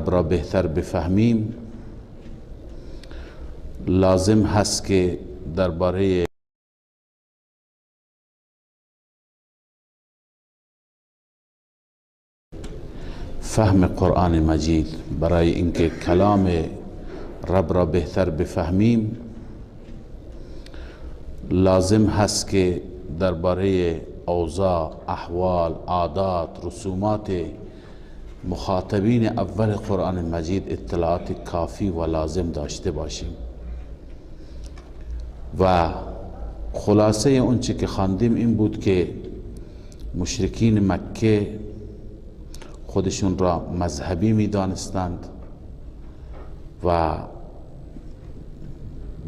رب را بهتر بفهمیم لازم هست که درباره فهم قرآن مجید، برای اینکه کلام رب را بهتر بفهمیم لازم هست که درباره اوضاع، احوال، عادات، رسومات مخاطبین اول قرآن مجید اطلاعات کافی و لازم داشته باشیم. و خلاصه اون چی که خواندیم این بود که مشرکین مکه خودشون را مذهبی می دانستند و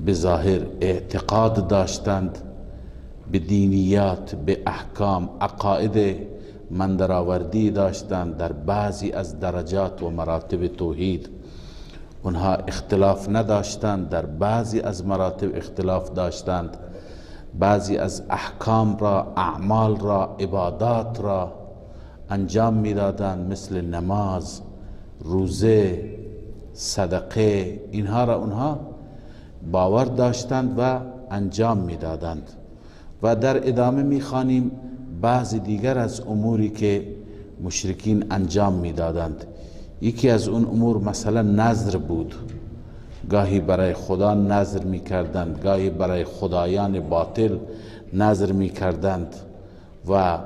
به ظاهر اعتقاد داشتند به دینیات، به احکام، عقاید مندرآوردی داشتند در بعضی از درجات و مراتب توحید. اونها اختلاف نداشتند، در بعضی از مراتب اختلاف داشتند، بعضی از احکام را، اعمال را، عبادات را انجام میدادند، مثل نماز، روزه، صدقه، اینها را اونها باور داشتند و انجام میدادند. و در ادامه میخوانیم بعضی دیگر از اموری که مشرکین انجام میدادند. یکی از اون امور مثلا نذر بود. گاهی برای خدا نذر میکردند، گاهی برای خدایان باطل نذر میکردند و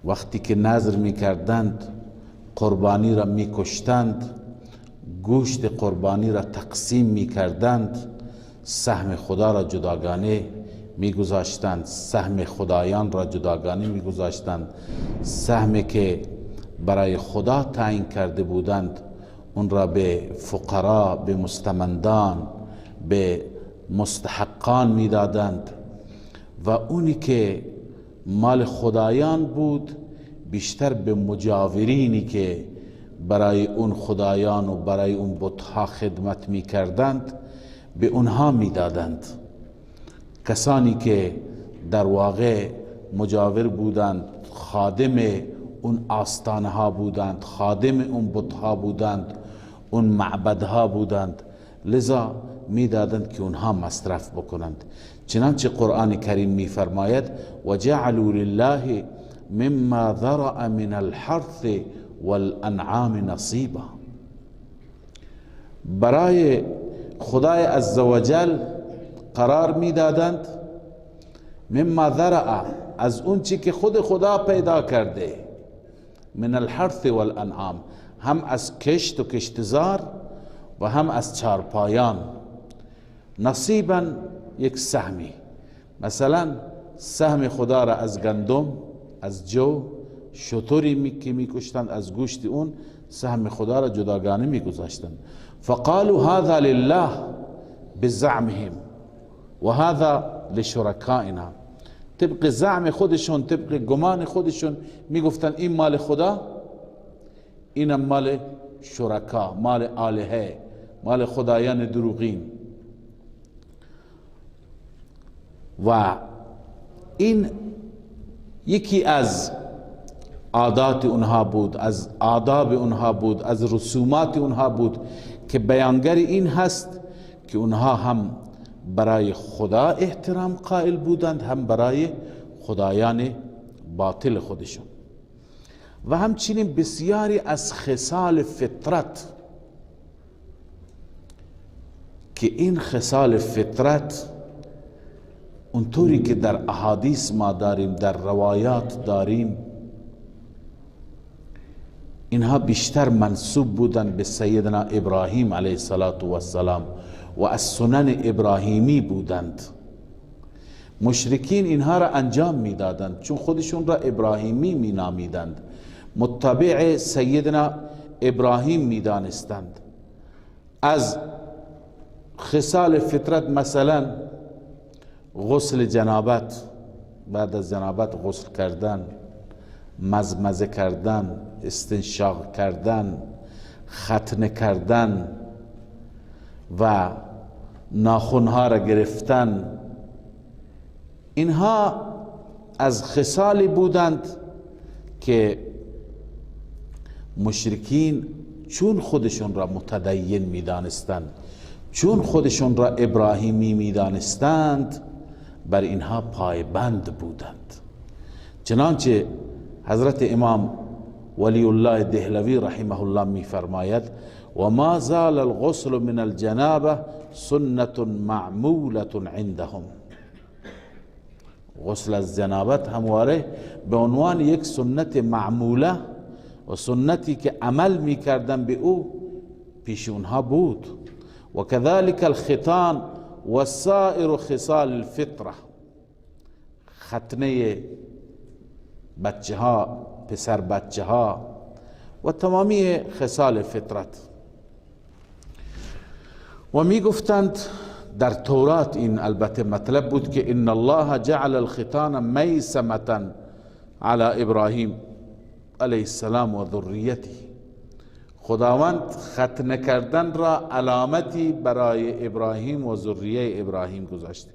وقتی که نذر میکردند قربانی را میکشتند، گوشت قربانی را تقسیم میکردند، سهم خدا را جداگانه میگذاشتند، سهم خدایان را جداگانه میگذاشتند، سهمی که برای خدا تعیین کرده بودند اون را به فقرا، به مستمندان، به مستحقان میدادند و اونی که مال خدایان بود بیشتر به مجاورینی که برای اون خدایان و برای اون بتها خدمت میکردند به اونها میدادند. کسانی که در واقع مجاور بودند، خادم اون آستانه ها بودند، خادم اون بتها بودند، اون معبدها بودند، لذا میدادند که اونها مصرف بکنند. چنانچه قرآن کریم میفرماید و جعلوا لله مما ذرأ من الحرث والانعام نصیبا. برای خدای عزوجل قرار میدادند مما ذرأ، از اون چی که خود خدا پیدا کرده، من الحرث والانعام، هم از کشت و کشتزار و هم از چارپایان، نصیبا یک سهمی. مثلا سهم خدا را از گندم، از جو، شتری که میکشتند از گوشت اون سهم خدا را جداگانه میگذاشتند. فقالوا هذا لله بزعمهم و هذا لشرکائنا، طبق زعم خودشون، طبق گمان خودشون میگفتن این مال خدا، اینم مال شرکا، مال آلهه، مال خدایان دروغین. و این یکی از عادات اونها بود، از آداب اونها بود، از رسومات اونها بود که بیانگر این هست که اونها هم برای خدا احترام قائل بودند، هم برای خدایان باطل خودشون. و همچنین بسیاری از خصال فطرت که این خصال فطرت اونطوری که در احادیث ما داریم، در روایات داریم، اینها بیشتر منسوب بودن به سیدنا ابراهیم علیه السلام و از سنن ابراهیمی بودند. مشرکین اینها را انجام میدادند چون خودشون را ابراهیمی می نامیدند، متبع سیدنا ابراهیم می دانستند. از خصال فطرت مثلا غسل جنابت، بعد از جنابت غسل کردن، مزمزه کردن، استنشاق کردن، ختنه کردن و ناخنها را گرفتن، اینها از خصالی بودند که مشرکین چون خودشون را متدین میدانستند، چون خودشون را ابراهیمی میدانستند، بر اینها پایبند بودند. چنانچه حضرت امام ولی الله دهلوی رحمه الله میفرماید و ما زال الغسل من الجنابه سنت معمولة عندهم. غسل از جنابت همواره به عنوان یک سنت معموله و سنتی که عمل میکردن به او پیش اونها بود. و كذلك الختان و سائر خصال الفطره، ختنه بچه ها، پسر بچه ها و تمامی خصال فطرت. و می گفتند در تورات این البته مطلب بود که ان الله جعل الختان میسمة على ابراهیم علیه السلام و ذریته. خداوند ختنه کردن را علامتی برای ابراهیم و ذریه ابراهیم گذاشته،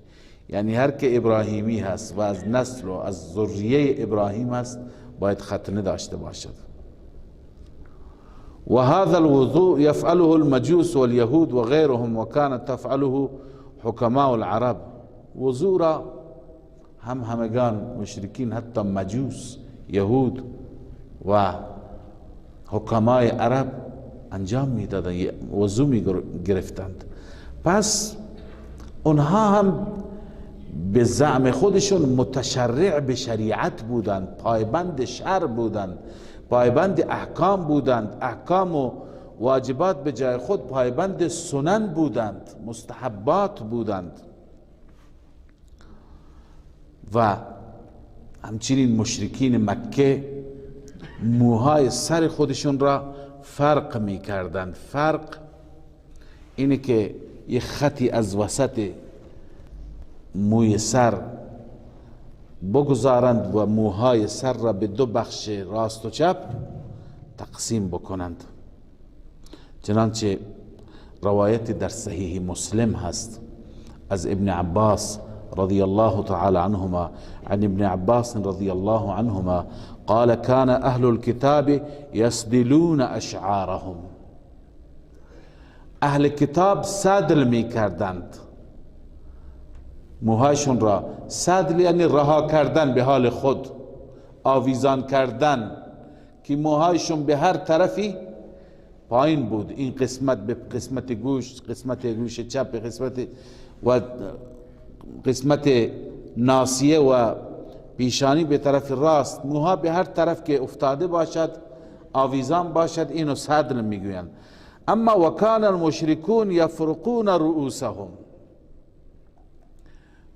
یعنی هر که ابراهیمی هست و از نسل و از ذریه ابراهیم هست باید ختنه داشته باشد. و هذا الوضوء يفعله المجوس واليهود وغيرهم وكانت تفعله حكماء العرب. وضوء را همگان مشرکین، حتی مجوس، یهود و حکمای عرب انجام میدادند، وضو میگرفتند. پس اونها هم به زعم خودشون متشرع به شریعت بودند، پایبند شرع بودند، پایبند احکام بودند، احکام و واجبات به جای خود پایبند سنن بودند، مستحبات بودند. و همچنین مشرکین مکه موهای سر خودشون را فرق می کردند. فرق اینه که یه خطی از وسط موی سر بگذارند و موهای سر را به دو بخش راست و چپ تقسیم بکنند. چنانچه روایت در صحیح مسلم هست از ابن عباس رضی الله تعالی عنهما، عن ابن عباس رضی الله عنهما قال كان اهل الكتاب يسدلون اشعارهم. اهل کتاب سدل می کردند موهاشون را. سدل یعنی رها کردن به حال خود، آویزان کردن، که موهایشون به هر طرفی پایین بود. این قسمت به قسمت گوش، قسمت گوش چپ به قسمت و قسمت ناصیه و پیشانی به طرف راست، موها به هر طرف که افتاده باشد، آویزان باشد، اینو سدل میگویند. اما وکان المشرکون یفرقون رؤوسهم.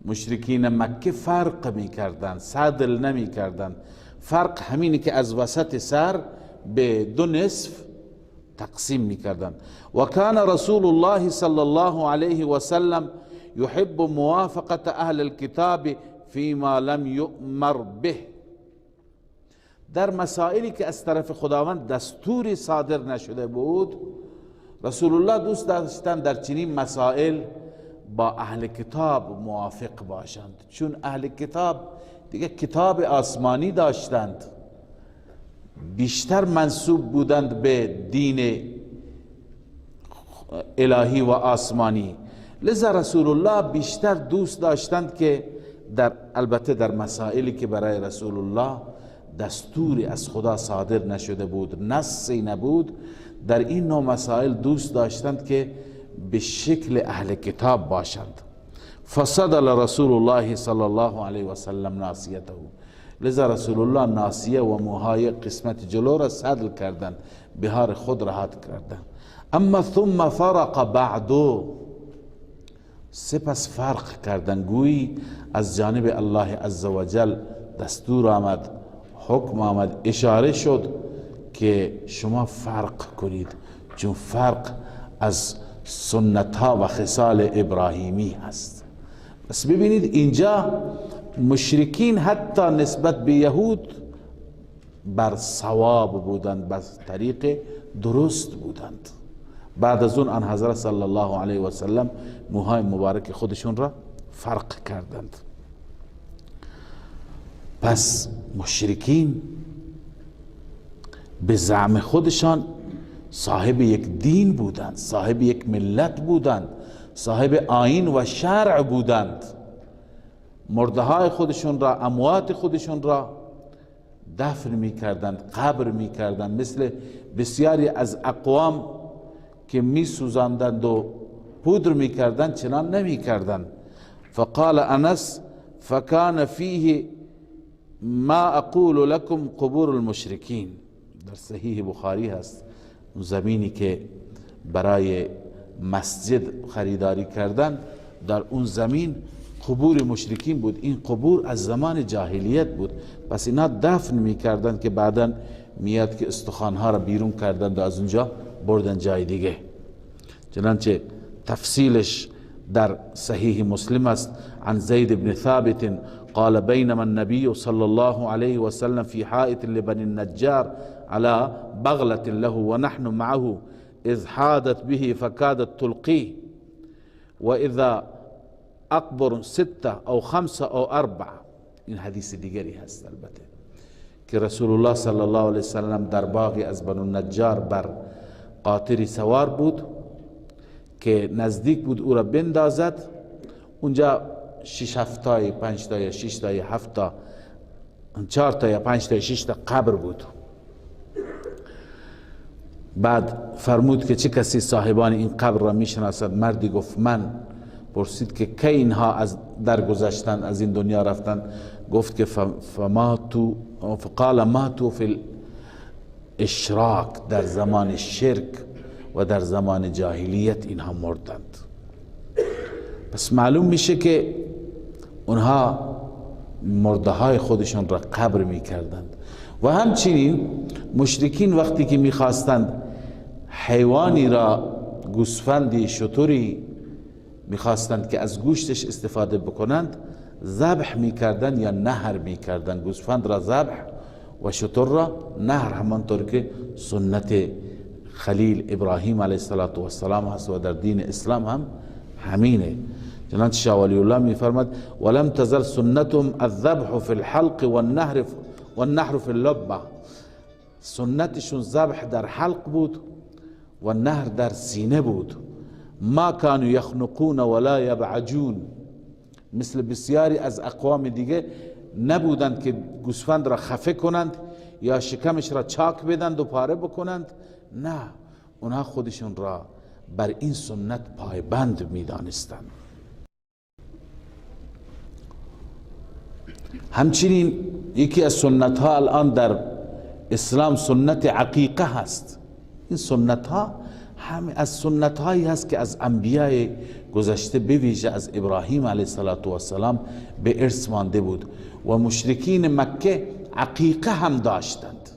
مشرکین مکه فرق میکردند، سدل نمیکردند. فرق همینه که از وسط سر به دو نصف تقسیم میکردند. و کان رسول الله صلی الله علیه و سلم يحب موافقة اهل الكتاب فيما لم يؤمر به. در مسائلی که از طرف خداوند دستوری صادر نشده بود، رسول الله دوست داشتند در چنین مسائل با اهل کتاب موافق باشند، چون اهل کتاب دیگه کتاب آسمانی داشتند، بیشتر منسوب بودند به دین الهی و آسمانی. لذا رسول الله بیشتر دوست داشتند که البته در مسائلی که برای رسول الله دستوری از خدا صادر نشده بود، نصی نبود، در این نوع مسائل دوست داشتند که به شکل اهل کتاب باشند. فصدل رسول الله صلی الله علیه و سلم ناصیته. لذا رسول الله ناصیه و موهای قسمت جلو را صدل کردند، بهار خود راحت کردند. اما ثم فرق بعدو، سپس فرق کردن، گویی از جانب الله عزوجل دستور آمد، حکم آمد، اشاره شد که شما فرق کنید، چون فرق از سنت ها و خصال ابراهیمی هست. بس ببینید اینجا مشرکین حتی نسبت به یهود بر صواب بودند، بر طریق درست بودند. بعد از اون حضرت صلی الله علیه و سلم موهای مبارک خودشون را فرق کردند. پس مشرکین به زعم خودشان صاحب یک دین بودند، صاحب یک ملت بودند، صاحب آیین و شرع بودند. مرده های خودشون را، اموات خودشون را دفن می کردند، قبر می کردند، مثل بسیاری از اقوام که می سوزاندند و پودر می کردند چنان نمی کردند. فقال انس فکان فیه ما اقول لكم قبور المشرکین. در صحیح بخاری هست، اون زمینی که برای مسجد خریداری کردن، در اون زمین قبور مشرکین بود. این قبور از زمان جاهلیت بود، پس اینا دفن میکردن که بعدا میاد که استخوانها را بیرون کردن و از اونجا بردن جای دیگه. چنانچه تفصیلش در صحیح مسلم است. عن زید بن ثابت قال بينما النبي صلى الله عليه وسلم في حائط لبني النجار على بغلة له ونحن معه إذ حادت به فكادت تلقيه وإذا أقبر 6 أو 5 أو 4. این حدیث دیگری هست البته که رسول الله صلی الله علیه وسلم در باغی از بنو النجار بر قاطری سوار بود که نزدیک بود او را بندازد. اونجا 6 7 5 تا یا 6 تا یا 7 تا 4 تا یا 5 تا یا 6 تا قبر بود. بعد فرمود که چه کسی صاحبان این قبر را میشناسد؟ مردی گفت من. پرسید که کی اینها از درگذشتن، از این دنیا رفتن؟ گفت که فقال ماتوا فی الاشراک، در زمان شرک و در زمان جاهلیت اینها مردند. پس معلوم میشه که اونها مرده های خودشون را قبر میکردند. و همچنین مشرکین وقتی که میخواستند حیوانی را، گوسفندی، شتری میخواستند که از گوشتش استفاده بکنند، ذبح میکردند یا نحر میکردند. گوسفند را ذبح و شتر را نحر، همانطور که سنت خلیل ابراهیم علیه السلام هست و در دین اسلام هم همینه. چنانچه شاه ولی الله میفرماد ولم تزل سنتهم الذبح فی الحلق والنحر فی اللبه. سنتشون ذبح در حلق بود و نحر در سینه بود. ما كانوا يخنقون ولا يبعجون، مثل بسیاری از اقوام دیگه نبودند که گوسفند را خفه کنند یا شکمش را چاک بدند و پاره بکنند. نه، اونها خودشون را بر این سنت پایبند میدانستند. همچنین یکی از سنت ها الان در اسلام سنت عقیقه هست. این سنت ها همه از سنت هایی هست که از انبیاء گذشته به ویژه از ابراهیم علیه السلام به ارث مانده بود و مشرکین مکه عقیقه هم داشتند.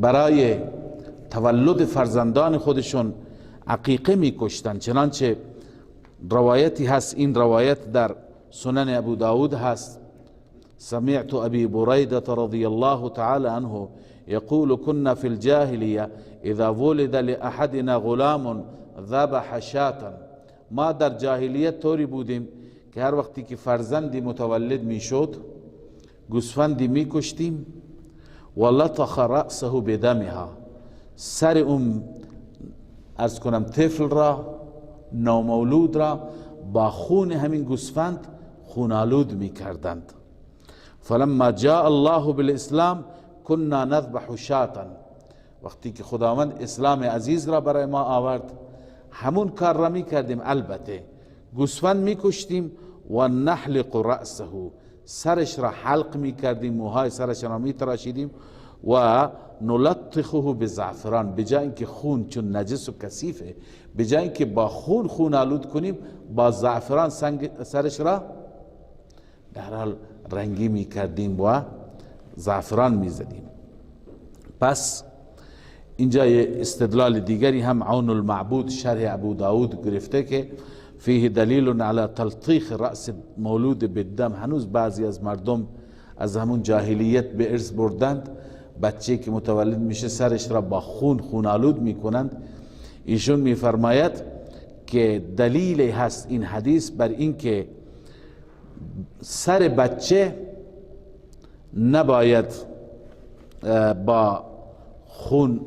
برای تولد فرزندان خودشون عقیقه میکشتند. چنانچه روایتی هست، این روایت در سنن ابو داود هست. سمعت ابي بريدة رضي الله تعالى عنه يقول كنا في الجاهلية اذا ولد لأحدنا غلام ذبح شاة. ما در جاهلیت طوری بودیم که هر وقتی که فرزندی متولد میشد گوسفندی میکشتیم و لطخ رأسه بدمها، سر اون ارز کنم طفل را، نومولود را با خون همین گوسفند خونالود میکردند. فلما جاء الله بالاسلام كنا نذبح شاة. وقتی که خداوند اسلام عزیز را برای ما آورد همون کار را میکردیم، البته گوسفند میکشتیم و نحلق رأسه، سرش را حلق میکردیم، موهای سرش را میتراشیدیم و نلطخه بزعفران، بجای اینکه خون، چون نجس و کثیفه، بجای اینکه با خون آلود کنیم با زعفران سرش را در حال رنگی میکردیم و زعفران میزدیم. پس اینجا استدلال دیگری هم عون المعبود شرح ابو داود گرفته که فیه دلیل علی تلطیخ رأس مولود بالدم. هنوز بعضی از مردم از همون جاهلیت به ارث بردند، بچه که متولد میشه سرش را با خونالود میکنند. ایشون میفرماید که دلیل هست این حدیث بر این که سر بچه نباید با خون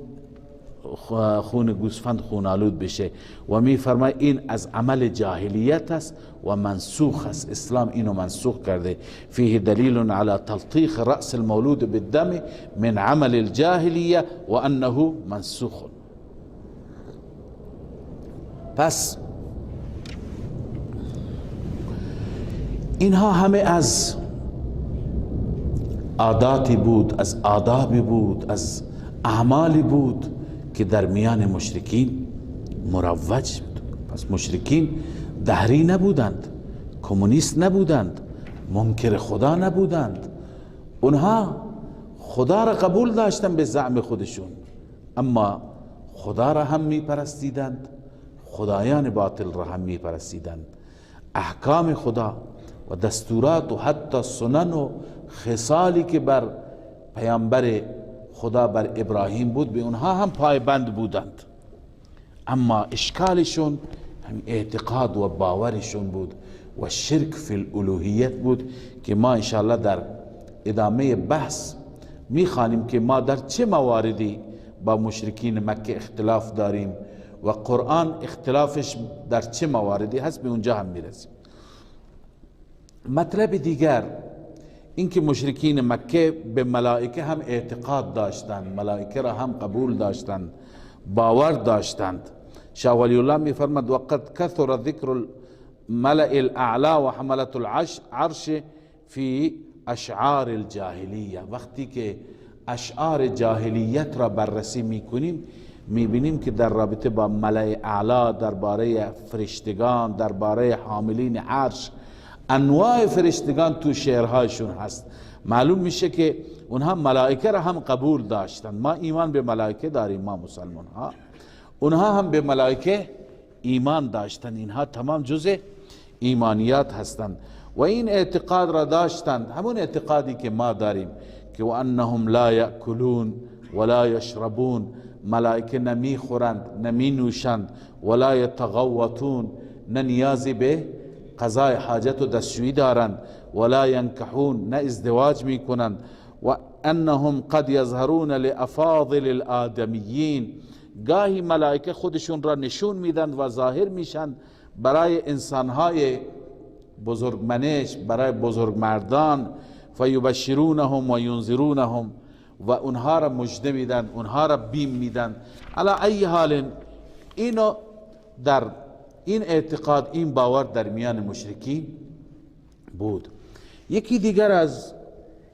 خون گوسفند خونالود بشه و میفرماید این از عمل جاهلیت است و منسوخ است. اسلام اینو منسوخ کرده. فیه دلیل علی تلطیخ رأس المولود بالدم من عمل الجاهلیه و انه منسوخ. پس اینها همه از عاداتی بود، از آدابی بود، از اعمالی بود که در میان مشرکین مروج بود. پس مشرکین دهری نبودند، کمونیست نبودند، منکر خدا نبودند. اونها خدا را قبول داشتن به زعم خودشون، اما خدا را هم می پرستیدند، خدایان باطل را هم می پرستیدند. احکام خدا و دستورات و حتی سنن و خصالی که بر پیامبر خدا بر ابراهیم بود به اونها هم پایبند بودند، اما اشکالشون هم اعتقاد و باورشون بود و شرک فی الالوهیت بود که ما انشاءالله در ادامه بحث میخوانیم که ما در چه مواردی با مشرکین مکه اختلاف داریم و قرآن اختلافش در چه مواردی هست، به اونجا هم میرسیم. مطلب دیگر این که مشرکین مکه به ملائکه هم اعتقاد داشتند، ملائکه را هم قبول داشتند، باور داشتند. شاه ولی الله می فرمد وقد کثر ذکر الملأ الاعلا و حملت العرش فی اشعار الجاهلیه. وقتی که اشعار جاهلیت را بررسی میکنیم میبینیم که در رابطه با ملأ اعلا، درباره فرشتگان، درباره حاملین عرش، انواع فرشتگان تو شعرهایشون هست. معلوم میشه که اونها ملائکه را هم قبول داشتن. ما ایمان به ملائکه داریم، ما مسلمان ها، اونها هم به ملائکه ایمان داشتن. اینها تمام جزء ایمانیات هستند و این اعتقاد را داشتند، همون اعتقادی که ما داریم که وانهم لا یأکلون ولا یشربون، ملائکه نمی خورند نمی نوشند، ولا یتغوطون، نه نیازی به قضای حاجت و دستشویی دارند، ولا ینکحون، نه ازدواج می کنند، و انهم قد یظهرون لافاضل الادمیین، گاهی ملائکه خودشون را نشون میدن و ظاهر میشن برای انسانهای بزرگمنش، برای بزرگمردان، فیبشرونهم و ینذرونهم، و اونها را مژده میدن، اونها را بیم میدن. علی ای حال اینو در این اعتقاد، این باور در میان مشرکین بود. یکی دیگر از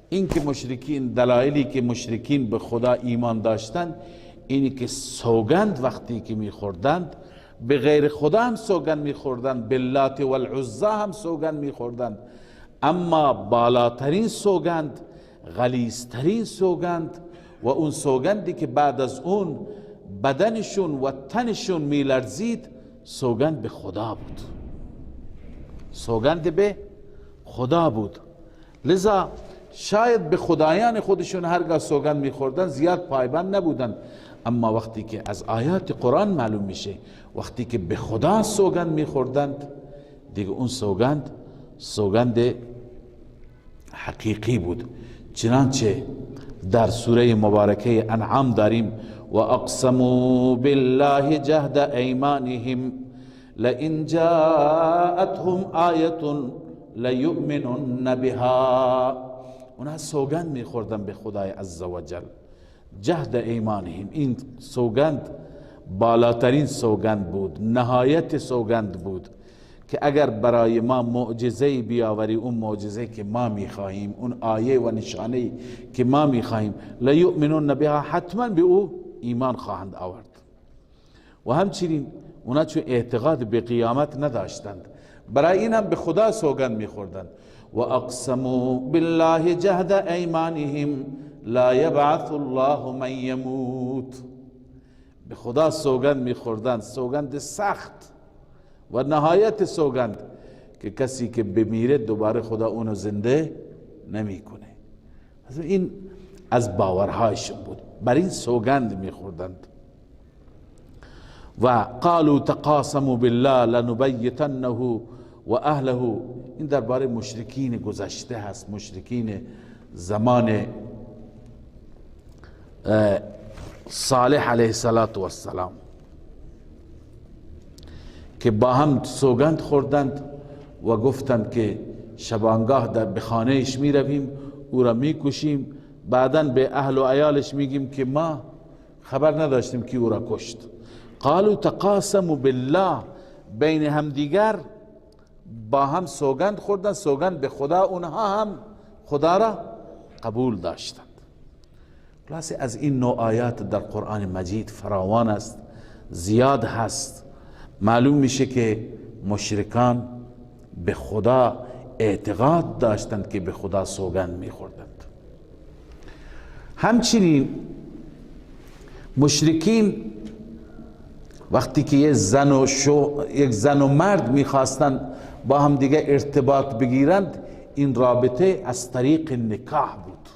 این که مشرکین، دلایلی که مشرکین به خدا ایمان داشتند اینی که سوگند وقتی که میخوردند به غیر خدا هم سوگند میخوردند، به لات و العزی هم سوگند میخوردند، اما بالاترین سوگند، غلیظترین سوگند و اون سوگندی که بعد از اون بدنشون و تنشون میلرزید، سوگند به خدا بود، سوگند به خدا بود. لذا شاید به خدایان خودشون هرگاه سوگند میخوردن زیاد پایبند نبودن، اما وقتی که از آیات قرآن معلوم میشه وقتی که به خدا سوگند میخوردند دیگه اون سوگند حقیقی بود. چنانچه در سوره مبارکه انعام داریم و اقسموا بالله جهد ایمانهم لئن جاءتهم آیة لیؤمنن بها. اونها سوگند میخوردن به خدای عزوجل، جهد ایمانهم، این سوگند بالاترین سوگند بود، نهایت سوگند بود که اگر برای ما معجزه بیاوری، اون معجزه که ما میخواهیم، اون آیه و نشانه که ما میخواهیم، لیؤمنون بها، حتما به او ایمان خواهند آورد. و همچنین اونا چون اعتقاد به قیامت نداشتند، برای این هم به خدا سوگند میخوردند. و اقسموا بالله جهد ایمانهم لا یبعث الله من یموت، به خدا سوگند میخوردند، سوگند سخت و نهایت سوگند که کسی که بمیره دوباره خدا اونو زنده نمیکنه. این از باورهایشون بود، بر این سوگند میخوردند. و قالوا تقاسموا بالله لنبیتنه و اهله، این درباره مشرکین گذشته هست، مشرکین زمان صالح علیه السلام که با هم سوگند خوردند و گفتند که شبانگاه در بخانهش می رویم، او را می کشیم، بعدا به اهل و عیالش میگیم که ما خبر نداشتیم که او را کشت. قالوا تقاسموا بالله، بین همدیگر با هم سوگند خوردند، سوگند به خدا، اونها هم خدا را قبول داشتند. خلاصه از این نوع آیات در قرآن مجید فراوان است، زیاد هست. معلوم میشه که مشرکان به خدا اعتقاد داشتند که به خدا سوگند میخوردند. همچنین مشرکین وقتی که یک زن و مرد میخواستند با هم دیگه ارتباط بگیرند، این رابطه از طریق نکاح بود.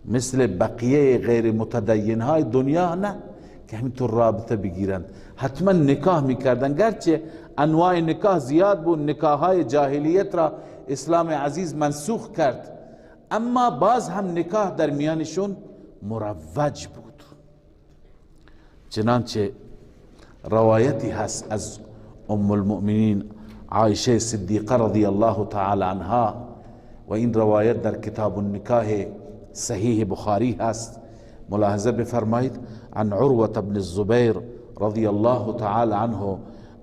مثل بقیه غیر متدین های دنیا نه که همینطور رابطه بگیرند، حتما نکاح میکردن. گرچه انواع نکاح زیاد بود، نکاح های جاهلیت را اسلام عزیز منسوخ کرد، اما باز هم نکاح در میانشون مروج بود. چنانچه روایتی هست از ام المؤمنین عایشه صدیقه رضی الله تعالی عنها و این روایت در کتاب النکاح صحیح بخاری هست. ملاحظه بفرمایید: عن عروة بن الزبير رضي الله تعالى عنه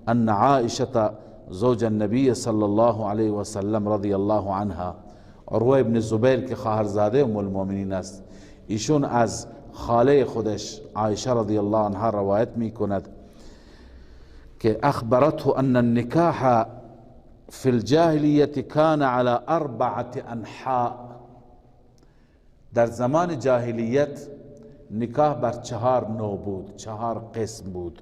أن عائشة زوج النبي صلى الله عليه وسلم رضي الله عنها. عروة بن الزبير که خواهرزاده ام المؤمنین است، ایشون از خاله خودش عایشه رضی الله عنها روایت می کند که اخبرته ان النکاح فی الجاهلیت کان على 4 انحاء. در زمان جاهلیت نکاح بر 4 نوع بود، 4 قسم بود.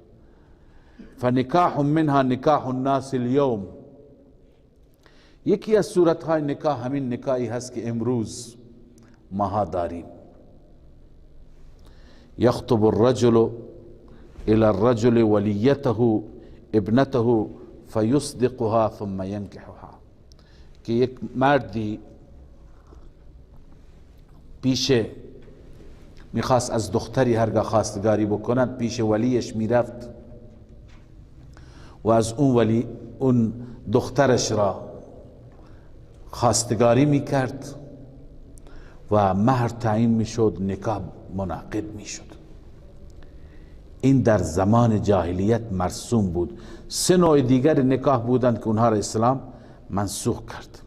فنکاح منها نکاح الناس اليوم. یکی از صورتهای نکاح همین نکاحی هست که امروز ماها داریم. یخطب الرجل الى الرجل ولیته ابنته فیصدقها ثم ینکحها، که یک مردی پیش میخواست از دختری هرگاه خواستگاری بکند، پیش ولیش میرفت و از اون ولی اون دخترش را خواستگاری میکرد و مهر تعیین میشد، نکاح منعقد میشد. این در زمان جاهلیت مرسوم بود. 3 نوع دیگر نکاح بودند که اونها را اسلام منسوخ کرد.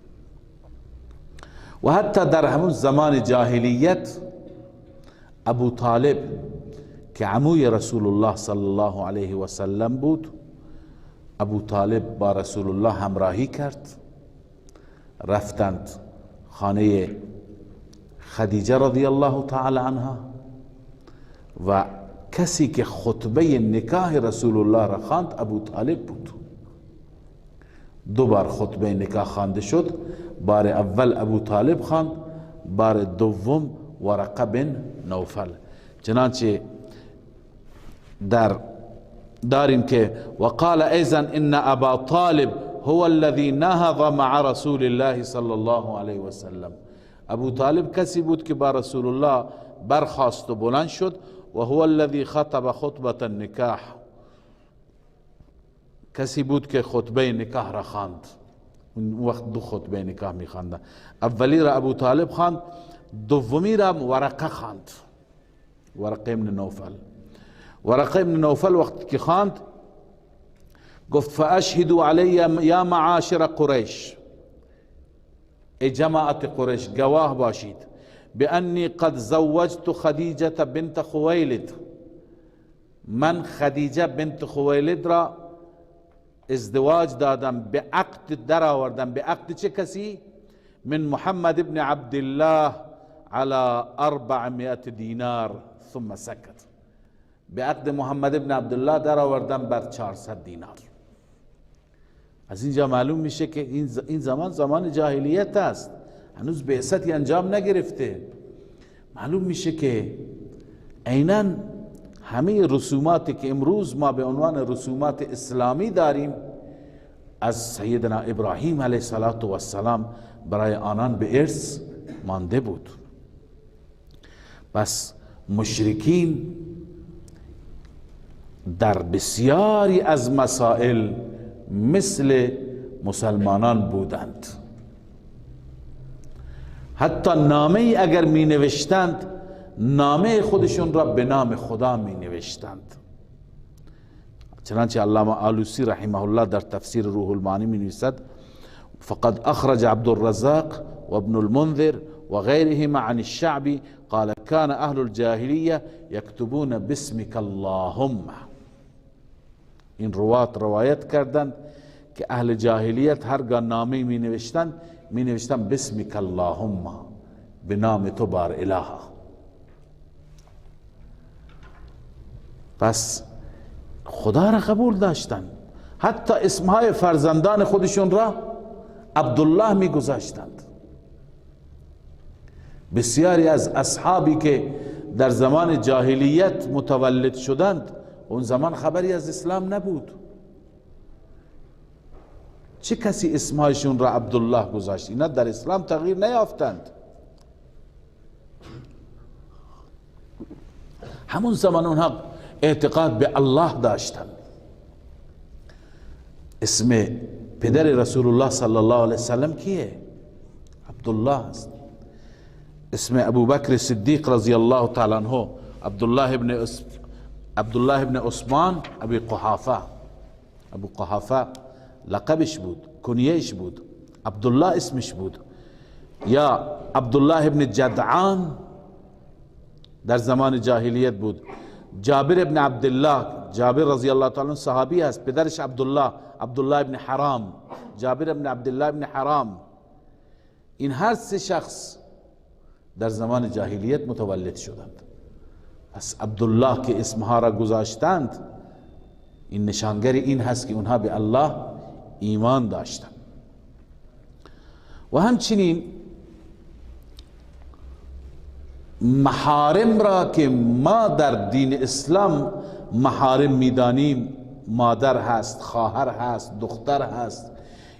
و حتی در همون زمان جاهلیت ابو طالب که عموی رسول الله صلی الله علیه و سلم بود، ابو طالب با رسول الله همراهی کرد، رفتند خانه خدیجه رضی الله تعالی عنها و کسی که خطبه نکاح رسول الله را خواند ابو طالب بود. 2 بار خطبه نکاح خوانده شد. بار اول ابو طالب خواند، بار دوم ورقه بن نوفل. چنانچه داریم که وقال ايضا ان ابا طالب هو الذي نهض مع رسول الله صلی الله علیه و سلم. ابو طالب کسی بود که با رسول الله برخاست و بلند شد. و هو الذي خطب خطبه النکاح، کسی بود که خطبه نکاح را خواند. اون وقت 2 خطبه نکاح می خواند. اولی را ابو طالب خواند، دومی را ورقه خواند، ورقه ابن نوفل. ورقه ابن نوفل وقتی که خواند گفت فاشهدوا علی یا معاشر قریش، ای جماعت قریش گواه باشید، بانی قد زوجت خدیجه بنت خویلد، من خدیجه بنت خویلد را ازدواج دادم، به عقد در آوردم. به عقد چه کسی؟ من محمد ابن عبدالله على 400 دینار ثم سکت. به عقد محمد ابن عبدالله در آوردم بر 400 دینار. از اینجا معلوم میشه که این زمان جاهلیت است، هنوز بعثتی انجام نگرفته. معلوم میشه که عیناً همه رسوماتی که امروز ما به عنوان رسومات اسلامی داریم از سیدنا ابراهیم علیه السلام برای آنان به ارث مانده بود. بس مشرکین در بسیاری از مسائل مثل مسلمانان بودند. حتی نامه ای اگر می نوشتند نامه خودشون را به نام خدا می نوشتند. چنانچه علامه آلوسی رحمه الله در تفسیر روح المعانی می نویسد فقد اخرج عبد الرزاق و ابن المنذر و غیرهما عن الشعبی قال كان اهل الجاهلیه یکتبون باسمك اللهم. این روایت کردند که اهل جاهلیت هرگاه نامه می نوشتند باسمك اللهم، به نام تو بار اله. پس خدا را قبول داشتند. حتی اسمهای فرزندان خودشون را عبدالله می گذاشتند. بسیاری از اصحابی که در زمان جاهلیت متولد شدند اون زمان خبری از اسلام نبود. چه کسی اسمهایشون را عبدالله گذاشت؟ اینا در اسلام تغییر نیافتند. همون زمان اونها اعتقاد به الله داشتند. اسم پدر رسول الله صلی الله علیه وسلم کیه؟ عبدالله است. اسم ابوبکر صدیق رضی الله تعالی عنه عبدالله ابن عثمان ابی قحافه. ابو قحافه لقبش بود، کنیهش بود، عبدالله اسمش بود. یا عبدالله ابن جدعان در زمان جاهلیت بود. جابر ابن عبدالله، جابر رضی الله تعالی عنه صحابی است، پدرش عبدالله ابن حرام، جابر ابن عبدالله ابن حرام. این هر سه شخص در زمان جاهلیت متولد شدند. پس عبدالله که اسمها را گذاشتند این نشانگر این هست که اونها به الله ایمان داشتند. و همچنین محارم را که ما در دین اسلام محارم میدانیم، مادر هست، خواهر هست، دختر هست،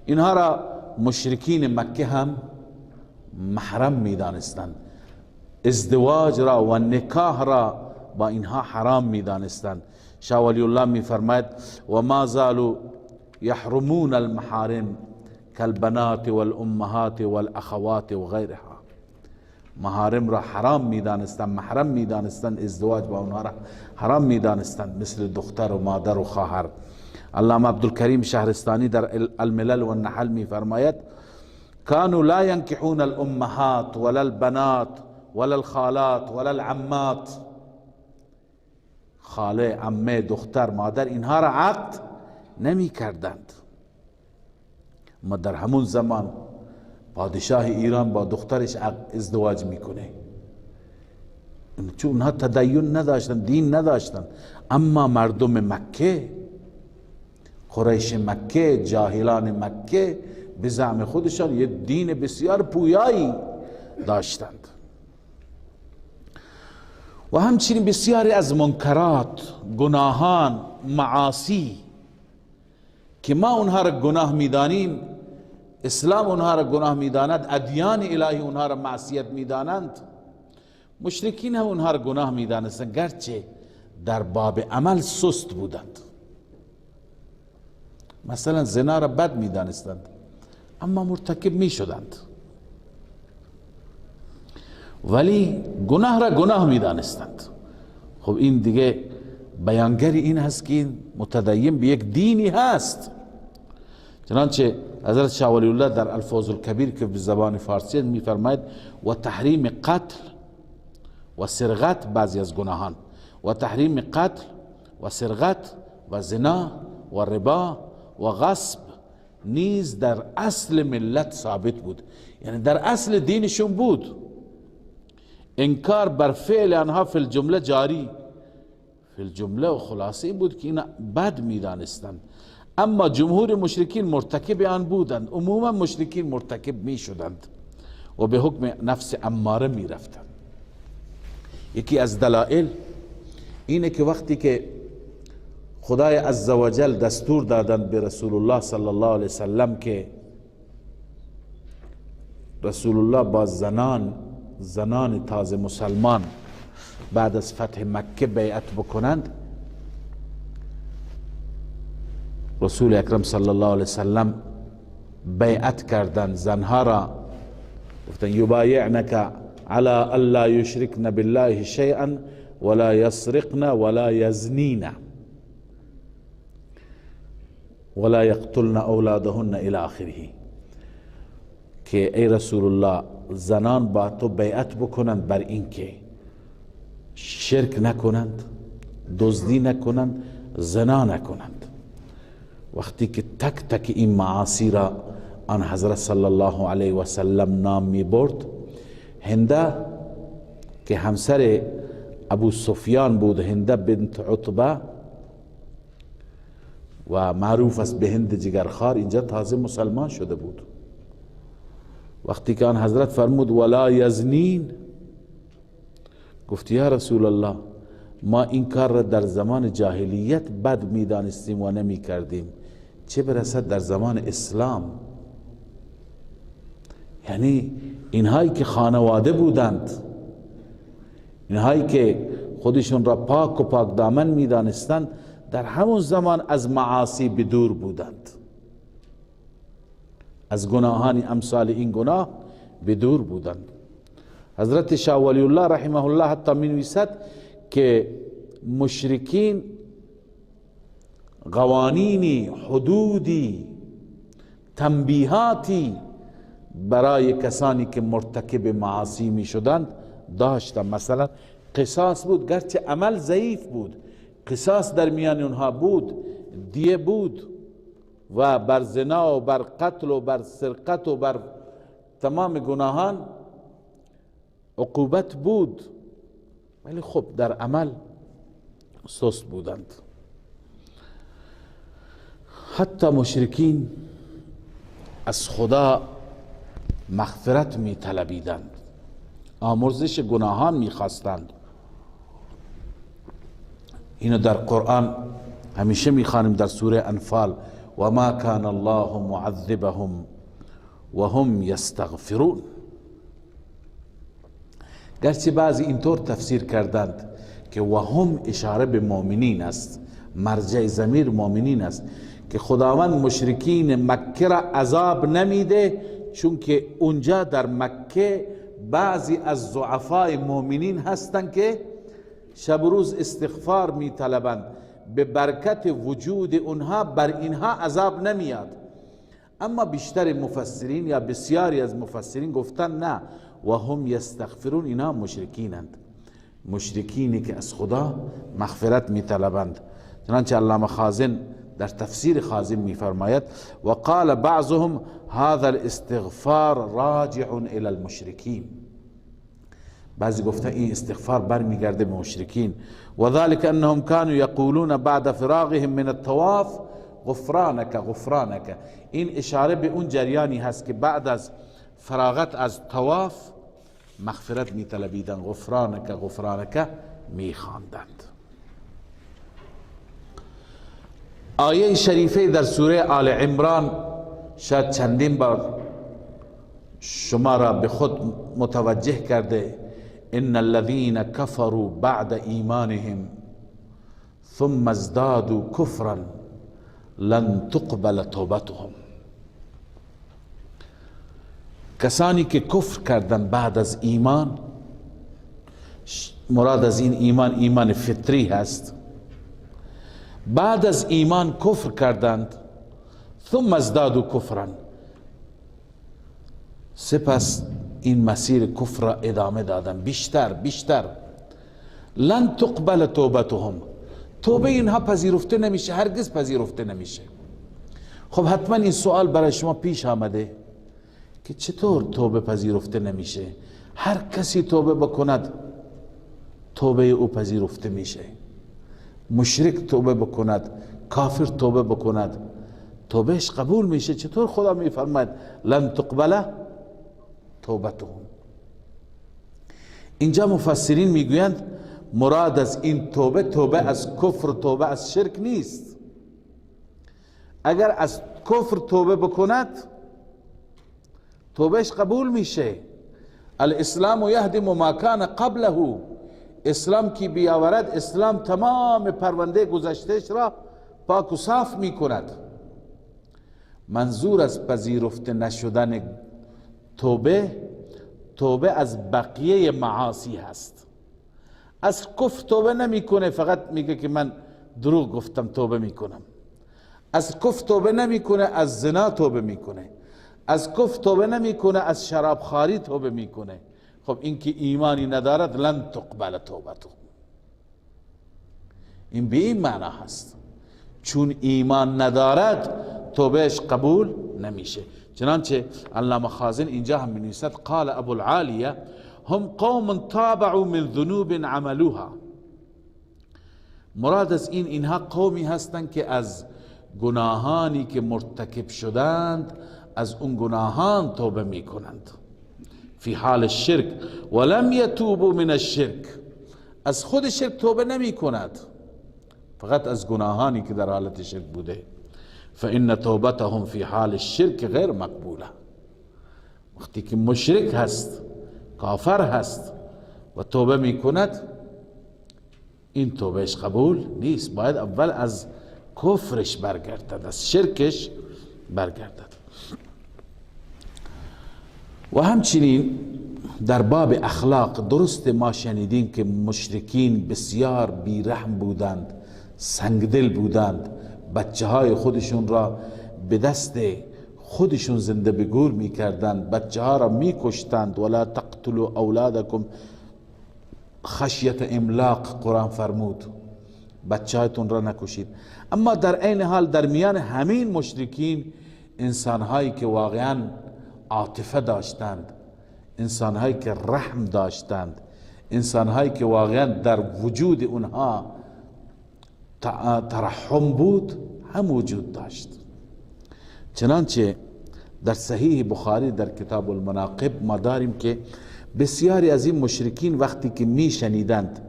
اینها را مشرکین مکه هم محرم میدانستند. ازدواج را و نکاح را با اینها حرام میدانستند. شاه ولی الله میفرماید و ما زالوا یحرمون المحارم کالبنات والامهات والاخوات و غیرها. محارم را حرام میدانستند، محرم میدانستند، ازدواج با اونها را حرام میدانستند، مثل دختر و مادر و خواهر. علامه عبدالکریم شهرستانی در الملل و النحل میفرماید كانوا لا ينكحون الامهات ولا البنات ولا الخالات ولا العمات. خاله، عمه، دختر، مادر، اینها را عقد نمی کردند. ما در همون زمان پادشاه ایران با دخترش ازدواج میکنه، چون اونها تدین نداشتن، دین نداشتن. اما مردم مکه، قریش مکه، جاهلان مکه به زعم خودشان یه دین بسیار پویایی داشتند. و همچنین بسیاری از منکرات، گناهان، معاصی که ما اونها را گناه میدانیم، اسلام اونها را گناه میداند، ادیان الهی اونها را معصیت میدانند، مشرکین هم اونها را گناه میدانستند، گرچه در باب عمل سست بودند. مثلا زنا را بد میدانستند اما مرتکب میشدند، ولی گناه را گناه میدانستند. خب این دیگه بیانگری این هست که متدین به یک دینی هست. چنانچه حضرت شاه ولی الله در الفاظ الکبیر که به زبان فارسی میفرماید و تحریم قتل و سرقت، بعضی از گناهان، و تحریم قتل و سرقت و زنا و ربا و غصب نیز در اصل ملت ثابت بود، یعنی در اصل دینشون بود. انکار بر فعل آنها فی الجمله جاری، فی الجمله و خلاصه این بود که اینا بد میدانستند، اما جمهور مشرکین مرتکب آن بودند. عموما مشرکین مرتکب می شدند و به حکم نفس اماره می رفتند. یکی از دلائل اینه که وقتی که خدای عزوجل دستور دادند به رسول الله صلی الله علیه وسلم که رسول الله با زنان تازه مسلمان بعد از فتح مکه بیعت بکنند، رسول اکرم صلی الله علیه وسلم بیعت کردند زنها را، گفتن یبایعنک علی الا یشرکن بالله شیئا ولا یسرقن ولا یزنین ولا یقتلن اولادهن الی آخره، که ای رسول الله زنان با تو بیعت بکنند بر این که شرک نکنند، دزدی نکنند، زنا نکنند. وقتی که تک تک این معاصی را آن حضرت صلی الله علیه و سلم نام می برد، هنده که همسر ابو سفیان بود، هنده بنت عتبه و معروف است به هند جگرخوار، اینجا تازه مسلمان شده بود. وقتی که آن حضرت فرمود ولا یزنین، گفت یا رسول الله ما این کار را در زمان جاهلیت بد می دانستیم و نمی کردیم، چه برسد در زمان اسلام. یعنی اینهایی که خانواده بودند، اینهایی که خودشون را پاک و پاک دامن می دانستند، در همون زمان از معاصی بدور بودند، از گناهانی امثال این گناه بدور بودند. حضرت شاه ولی الله رحمه الله حتی می نویسد که مشرکین قوانینی، حدودی، تنبیهاتی برای کسانی که مرتکب معاصی می شدند داشتند. مثلا قصاص بود، گرچه عمل ضعیف بود، قصاص در میان اونها بود، دیه بود و بر زنا و بر قتل و بر سرقت و بر تمام گناهان عقوبت بود، ولی خب در عمل سست بودند. حتی مشرکین از خدا مغفرت می طلبیدند، آمرزش گناهان می خواستند. اینو در قرآن همیشه می خوانیم در سوره انفال، و ما کان الله معذبهم و هم یستغفرون. گرچه بعضی اینطور تفسیر کردند که و هم اشاره به مؤمنین است، مرجع ضمیر مؤمنین است، که خداوند مشرکین مکه را عذاب نمیده، چون که اونجا در مکه بعضی از ضعفای مؤمنین هستند که شب و روز استغفار می طلبند، به برکت وجود اونها بر اینها عذاب نمیاد. اما بیشتر مفسرین یا بسیاری از مفسرین گفتن نه، و هم یستغفرون، اینا مشرکینند، مشرکینی که از خدا مغفرت می طلبند. چنانچه علامه خازن در تفسیر خازن می فرماید و قال بعضهم هذا الاستغفار راجع الى المشرکین، بعضی گفتن این استغفار برمیگرده به مشرکین. و ذلك انهم كانوا يقولون بعد فراغهم من الطواف غفرانك غفرانك، این اشاره به اون جریانی هست که بعد از فراغت از طواف مغفرت می طلبیدند، غفرانك غفرانك می خواندند. آیه شریفه در سوره آل عمران شاید چندین بار شما را به خود متوجه کرده، ان الذين كفروا بعد ایمانهم ثم ازدادوا كفرا لن تقبل توبتهم. کسانی که کفر کردند بعد از ایمان، مراد از این ایمان ایمان فطری هست، بعد از ایمان کفر کردند، ثم ازدادوا کفرا، سپس این مسیر کفر را ادامه دادن بیشتر، لن تقبل توبتهم، توبه اینها پذیرفته نمیشه، هرگز پذیرفته نمیشه. خب حتما این سوال برای شما پیش آمده که چطور توبه پذیرفته نمیشه؟ هر کسی توبه بکند توبه او پذیرفته میشه، مشرک توبه بکند، کافر توبه بکند توبهش قبول میشه، چطور خدا میفرماید لن تقبل توبتهم؟ اینجا مفسرین میگویند مراد از این توبه، توبه از کفر، توبه از شرک نیست. اگر از کفر توبه بکند توبهش قبول میشه. الاسلام یهدم ما کان قبله، اسلام کی بیاورد، اسلام تمام پرونده گذشتهش را پاک و صاف می کند. منظور از پذیرفته نشدن توبه از بقیه معاصی هست. از کفر توبه نمیکنه، فقط میگه که من دروغ گفتم توبه میکنم. از کفر توبه نمیکنه، از زنا توبه میکنه. از کفر توبه نمیکنه، از شرابخواری توبه میکنه. خب این که ایمانی ندارد لن تقبل توبته. این به این معنا هست، چون ایمان ندارد توبهش قبول نمیشه. چنانچه علامه خازن اینجا هم می‌نویسد قال ابو العالیه هم قوم تابعوا من ذنوب عملوها. مراد از اینها قومی هستند که از گناهانی که مرتکب شدند از اون گناهان توبه میکنند. فی حال الشرک ولم یتوبوا من الشرک، از خود شرک توبه نمی کند، فقط از گناهانی که در حالت شرک بوده. فإن توبتهم فی حال الشرک غیر مقبوله. وقتی که مشرک هست، کافر هست و توبه می کند، این توبهش قبول نیست. باید اول از کفرش برگردد، از شرکش برگردد. و همچنین در باب اخلاق، درست ما شنیدیم که مشرکین بسیار بیرحم بودند، سنگدل بودند، بچه های خودشون را به دست خودشون زنده به گور می کردند، بچه ها را می کشتند. ولا تقتلوا اولادکم خشیت املاق، قرآن فرمود بچه هایتون را نکشید. اما در عین حال در میان همین مشرکین انسانهایی که واقعا عاطفه داشتند، انسانهایی که رحم داشتند، انسانهایی که واقعا در وجود اونها ترحم بود هم وجود داشت. چنانچه در صحیح بخاری در کتاب المناقب ما داریم که بسیاری از این مشرکین وقتی که می شنیدند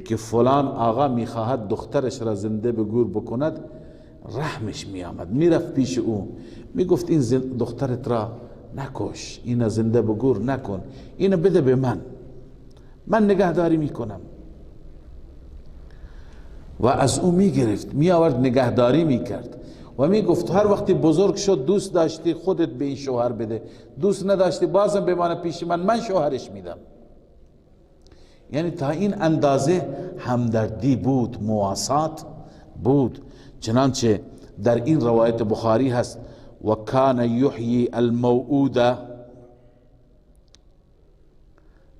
که فلان آقا می خواهد دخترش را زنده به گور بکند، رحمش می آمد، می رفت پیش او، می گفت این دخترت را نکش، این زنده به گور نکن، اینو بده به من نگهداری می کنم. و از او می گرفت، می آورد نگهداری می کرد و می گفت هر وقتی بزرگ شد دوست داشتی خودت به این شوهر بده، دوست نداشتی بازم بمانه پیش من شوهرش میدم. یعنی تا این اندازه همدردی بود، مواسات بود. چنانچه در این روایت بخاری هست و کان یحیی الموعوده.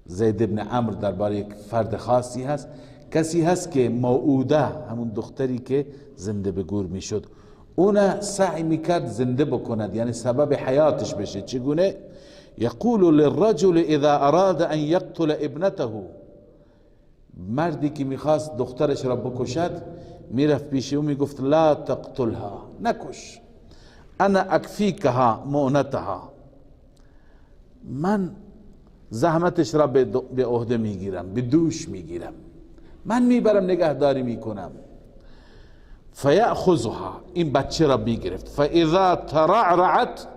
زید ابن عمرو درباره یک فرد خاصی هست، کسی هست که موعوده، همون دختری که زنده به گور میشد، اون سعی میکرد زنده بکند، یعنی سبب حیاتش بشه. چگونه؟ یقول للرجل اذا اراد ان یقتل ابنته، مردی که میخواست دخترش را بکشد میرفت پیش او میگفت لا تقتلها، نکش، انا اکفیکها مؤنتها، من زحمتش را به عهده میگیرم، به دوش میگیرم، من میبرم نگهداری میکنم. فیأخذها، این بچه را میگرفت. فاذا ترعرعت،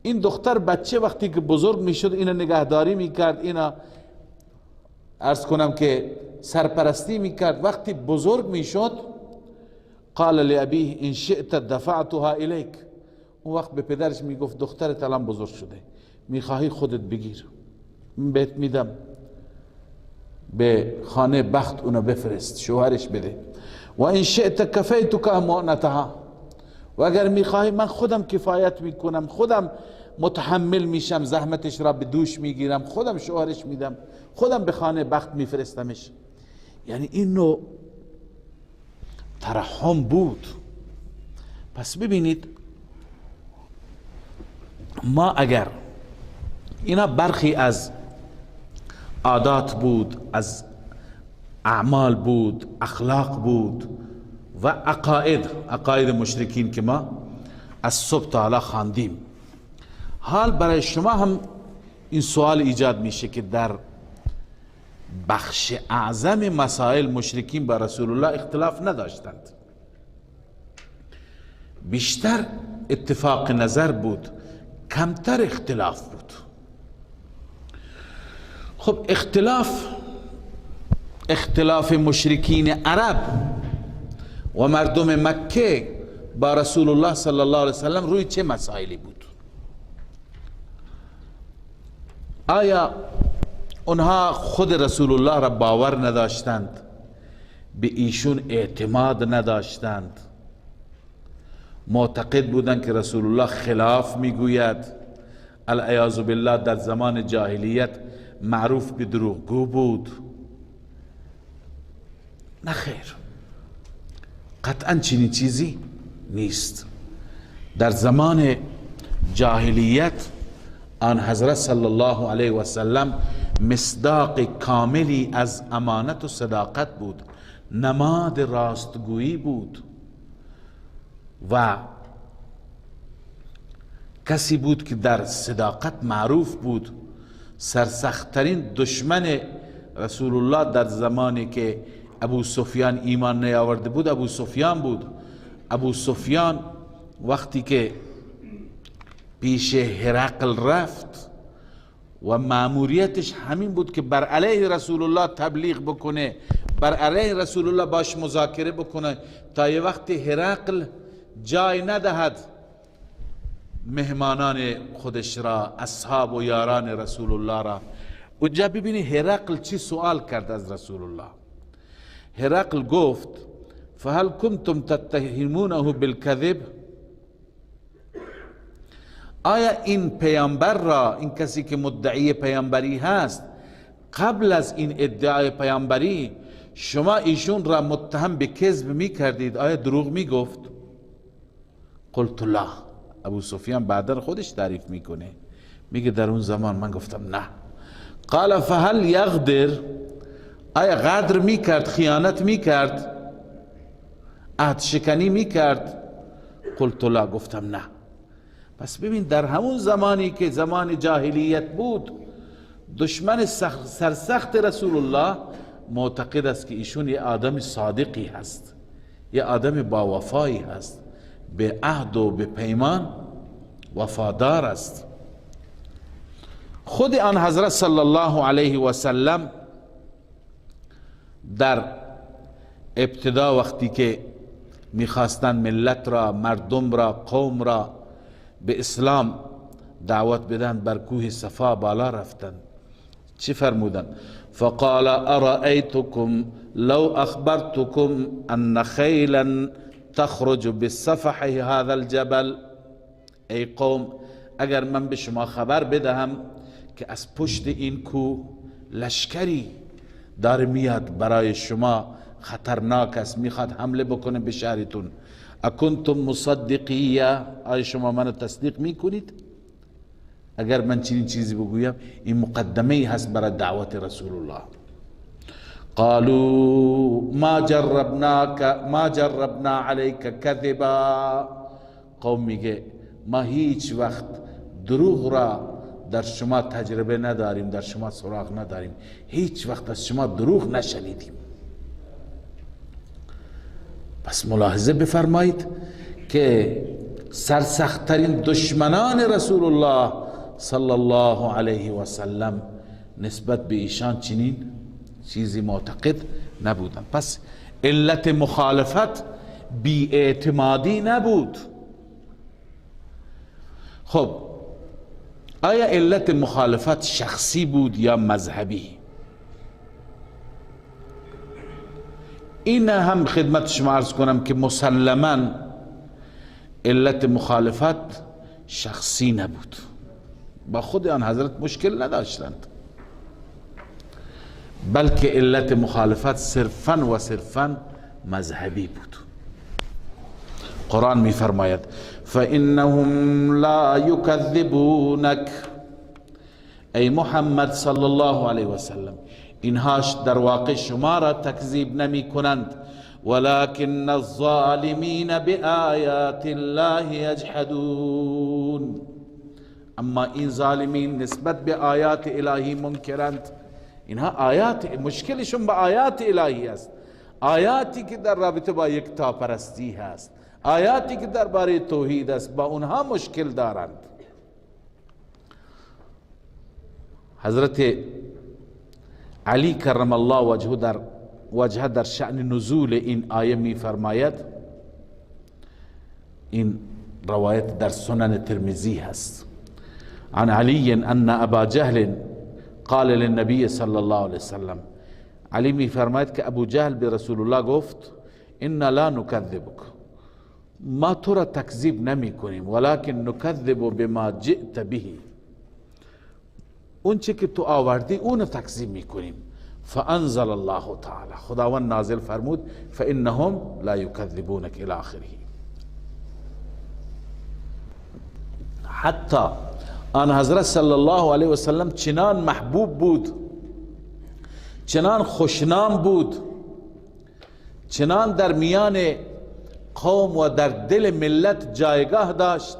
این دختر بچه وقتی که بزرگ میشد اینا نگهداری میکرد، اینا عرض کنم که سرپرستی میکرد. وقتی بزرگ میشد قال لابیه ان شئت دفعتها الیک، اون وقت به پدرش میگفت دخترت الان بزرگ شده، میخواهی خودت بگیر، من بهت میدم، به خانه بخت اونو بفرست، شوهرش بده. و ان شئت کفیتک مؤنتها، و اگر میخواهی من خودم کفایت میکنم، خودم متحمل میشم، زحمتش را به دوش میگیرم، خودم شوهرش میدم، خودم به خانه بخت میفرستمش. یعنی این نوع ترحم بود. پس ببینید ما اگر اینا برخی از عادات بود، از اعمال بود، اخلاق بود و عقاید مشرکین که ما از صبح تا حالا خواندیم، حال برای شما هم این سوال ایجاد میشه که در بخش اعظم مسائل مشرکین با رسول الله اختلاف نداشتند، بیشتر اتفاق نظر بود، کمتر اختلاف بود. خب اختلاف اختلاف مشرکین عرب و مردم مکه با رسول الله صلی الله علیه وسلم روی چه مسائلی بود؟ آیا اونها خود رسول الله را باور نداشتند؟ به ایشون اعتماد نداشتند؟ معتقد بودند که رسول الله خلاف میگوید؟ العیاذ بالله در زمان جاهلیت معروف به دروغگو بود؟ نه خیر، قطعا چنین چیزی نیست. در زمان جاهلیت آن حضرت صلی الله علیه و سلم مصداق کاملی از امانت و صداقت بود، نماد راستگویی بود و کسی بود که در صداقت معروف بود. سرسختترین دشمن رسول الله در زمانی که ابو سفیان ایمان نیاورده بود ابو سفیان بود. ابو سفیان وقتی که پیش هرقل رفت و مأموریتش همین بود که بر علیه رسول الله تبلیغ بکنه، بر علیه رسول الله باش مذاکره بکنه تا یه وقت هرقل جای ندهد مهمانان خودش را، اصحاب و یاران رسول الله را. اونجا ببینی هرقل چی سوال کرد از رسول الله. هرقل گفت فهل کنتم تتهمونه بالکذب؟ آیا این پیامبر را، این کسی که مدعی پیامبری هست، قبل از این ادعای پیامبری شما ایشون را متهم به کذب می کردید؟ آیا دروغ می گفت؟ قلت لا. ابو سفیان بعدا خودش تعریف میکنه، میگه در اون زمان من گفتم نه. قال فهل یغدر؟ آیا غدر میکرد، خیانت میکرد، عهد شکنی میکرد؟ قلت لا. گفتم نه. پس ببین در همون زمانی که زمان جاهلیت بود، دشمن سرسخت رسول الله معتقد است که ایشون یه آدم صادقی هست، یه آدم با وفایی هست، به عهد و به پیمان وفادار است. خود آن حضرت صلی الله علیه و سلم در ابتدا وقتی که میخواستن ملت را، مردم را، قوم را به اسلام دعوت بدن، بر کوه صفا بالا رفتن. چی فرمودن؟ فقال ارأیتکم لو اخبرتکم ان خیلا تخرج بصفح هذا الجبل؟ ای قوم، اگر من به شما خبر بدهم که از پشت این کوه لشکری داره میاد برای شما، خطرناک است، میخواد حمله بکنه به شهرتون، اکنتم مصدقیه؟ آیا شما منو تصدیق میکنید اگر من چنین چیزی بگویم؟ این مقدمه ای هست برای دعوت رسول الله. قالوا ما جربنا علیک کذبا. قوم میگه ما هیچ وقت دروغ را در شما تجربه نداریم، در شما سراغ نداریم، هیچ وقت از شما دروغ نشنیدیم. پس ملاحظه بفرمایید که سرسختترین دشمنان رسول الله صلی الله علیه و سلم نسبت به ایشان چنین چیزی معتقد نبودند. پس علت مخالفت بی اعتمادی نبود. خب آیا علت مخالفت شخصی بود یا مذهبی؟ این هم خدمت شما عرض کنم که مسلما علت مخالفت شخصی نبود، با خود آن حضرت مشکل نداشتند، بلکه علت مخالفت صرفاً و صرفاً مذهبی بود. قرآن می فرماید فإنهم لا یکذبونک، ای محمد صلی الله علیه و سلم، اینهاش در واقع شما را تکذیب نمی کنند، ولكن الظالمین بآیات الله یجحدون، اما این ظالمین نسبت به آیات الهی منکرند. اینها آیات، مشکلشون با آیات الهی است، آیاتی که در رابطه با یکتاپرستی هست، آیاتی که درباره توحید است، با اونها مشکل دارند. حضرت علی کرم الله وجهه در شأن نزول این آیه می فرماید، این روایت در سنن ترمذی هست، عن علی ان ابا جهل قال للنبی صلی الله علیه وسلم، علی می فرماید که ابو جهل به رسول الله گفت انا لا نکذبک، ما تو را تکذیب نمی کنیم، ولکن نکذب بما جئت به، اون چه که تو آوردی اون تکذیب می کنیم. فانزل الله تعالی، خداوند نازل فرمود فانهم لا یکذبونک الی آخره. حتی آن حضرت صلی الله علیه وسلم چنان محبوب بود، چنان خوشنام بود، چنان در میان قوم و در دل ملت جایگاه داشت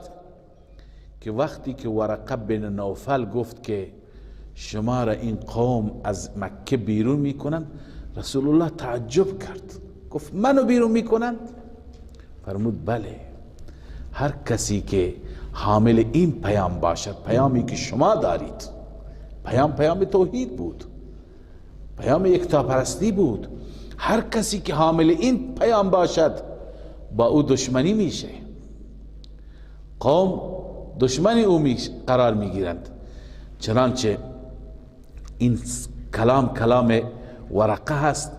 که وقتی که ورقه بن نوفل گفت که شما را این قوم از مکه بیرون میکنند، رسول الله تعجب کرد، گفت منو بیرون میکنند؟ فرمود بله، هر کسی که حامل این پیام باشد، پیامی که شما دارید، پیام توحید بود، پیام یکتاپرستی بود، هر کسی که حامل این پیام باشد با او دشمنی میشه، قوم دشمنی او قرار میگیرند. چنانچه این کلام ورقه هست،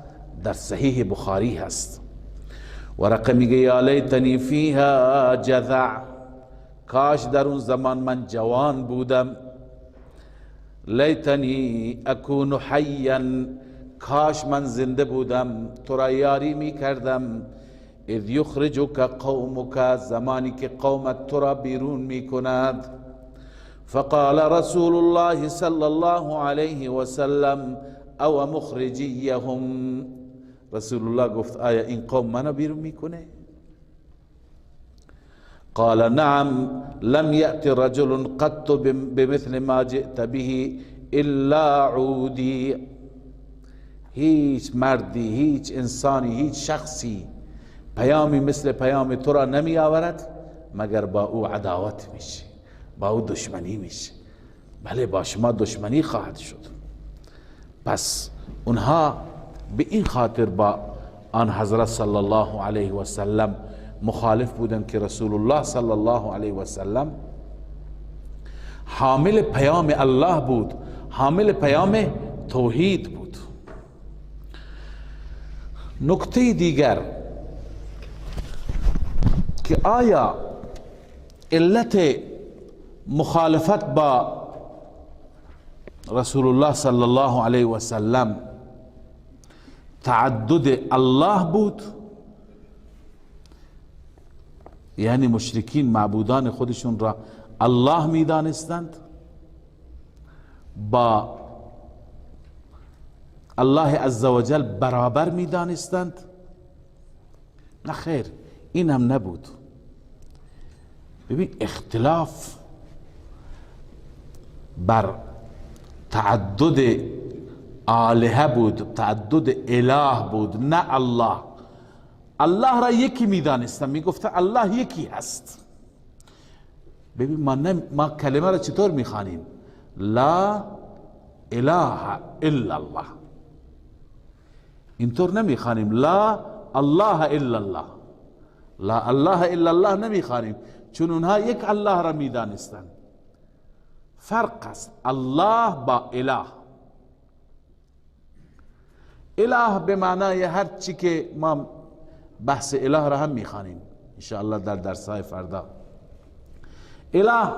در صحیح بخاری هست. ورقه میگه یا لیتنی فیها جذع، کاش در اون زمان من جوان بودم، لیتنی اکون حیا، کاش من زنده بودم تو را یاری میکردم، اذ یخرجک قومک، زمانی که قومت تو را بیرون میکند. فقال رسول الله صلی الله علیه وسلم او مخرجیهم، رسول الله گفت آیا این قوم منو بیرون میکنه؟ قال نعم لم یأت رجل قط بمثل ما جئت به الا عودی، هیچ مردی، هیچ انسانی، هیچ شخصی پیامی مثل پیام تو را نمی آورد مگر با او عداوت میشه، با او دشمنی میشه. بله با شما دشمنی خواهد شد. پس اونها به این خاطر با آن حضرت صلی الله علیه و سلم مخالف بودن که رسول الله صلی الله علیه و سلم حامل پیام الله بود، حامل پیام توحید بود. نکته دیگر که آیا علت مخالفت با رسول الله صلی الله علیه و سلم تعدد الله بود؟ یعنی مشرکین معبودان خودشون را الله میدانستند، با الله عزوجل برابر میدانستند؟ نه خیر، این هم نبود. ببین اختلاف بر تعدد آلهه بود، تعدد اله بود، نه الله. الله را یکی میدانستن، میگفتن الله یکی هست. ببین ما کلمه را چطور میخوانیم؟ لا اله الا الله، اینطور نمیخوانیم لا الله الا الله، لا الله الا الله نمیخوانیم، چون اونها یک الله را میدانستن. فرق است الله با اله. اله به معنای هر چی که ما بحث اله را هم میخوانیم انشاءالله در درسهای فردا. اله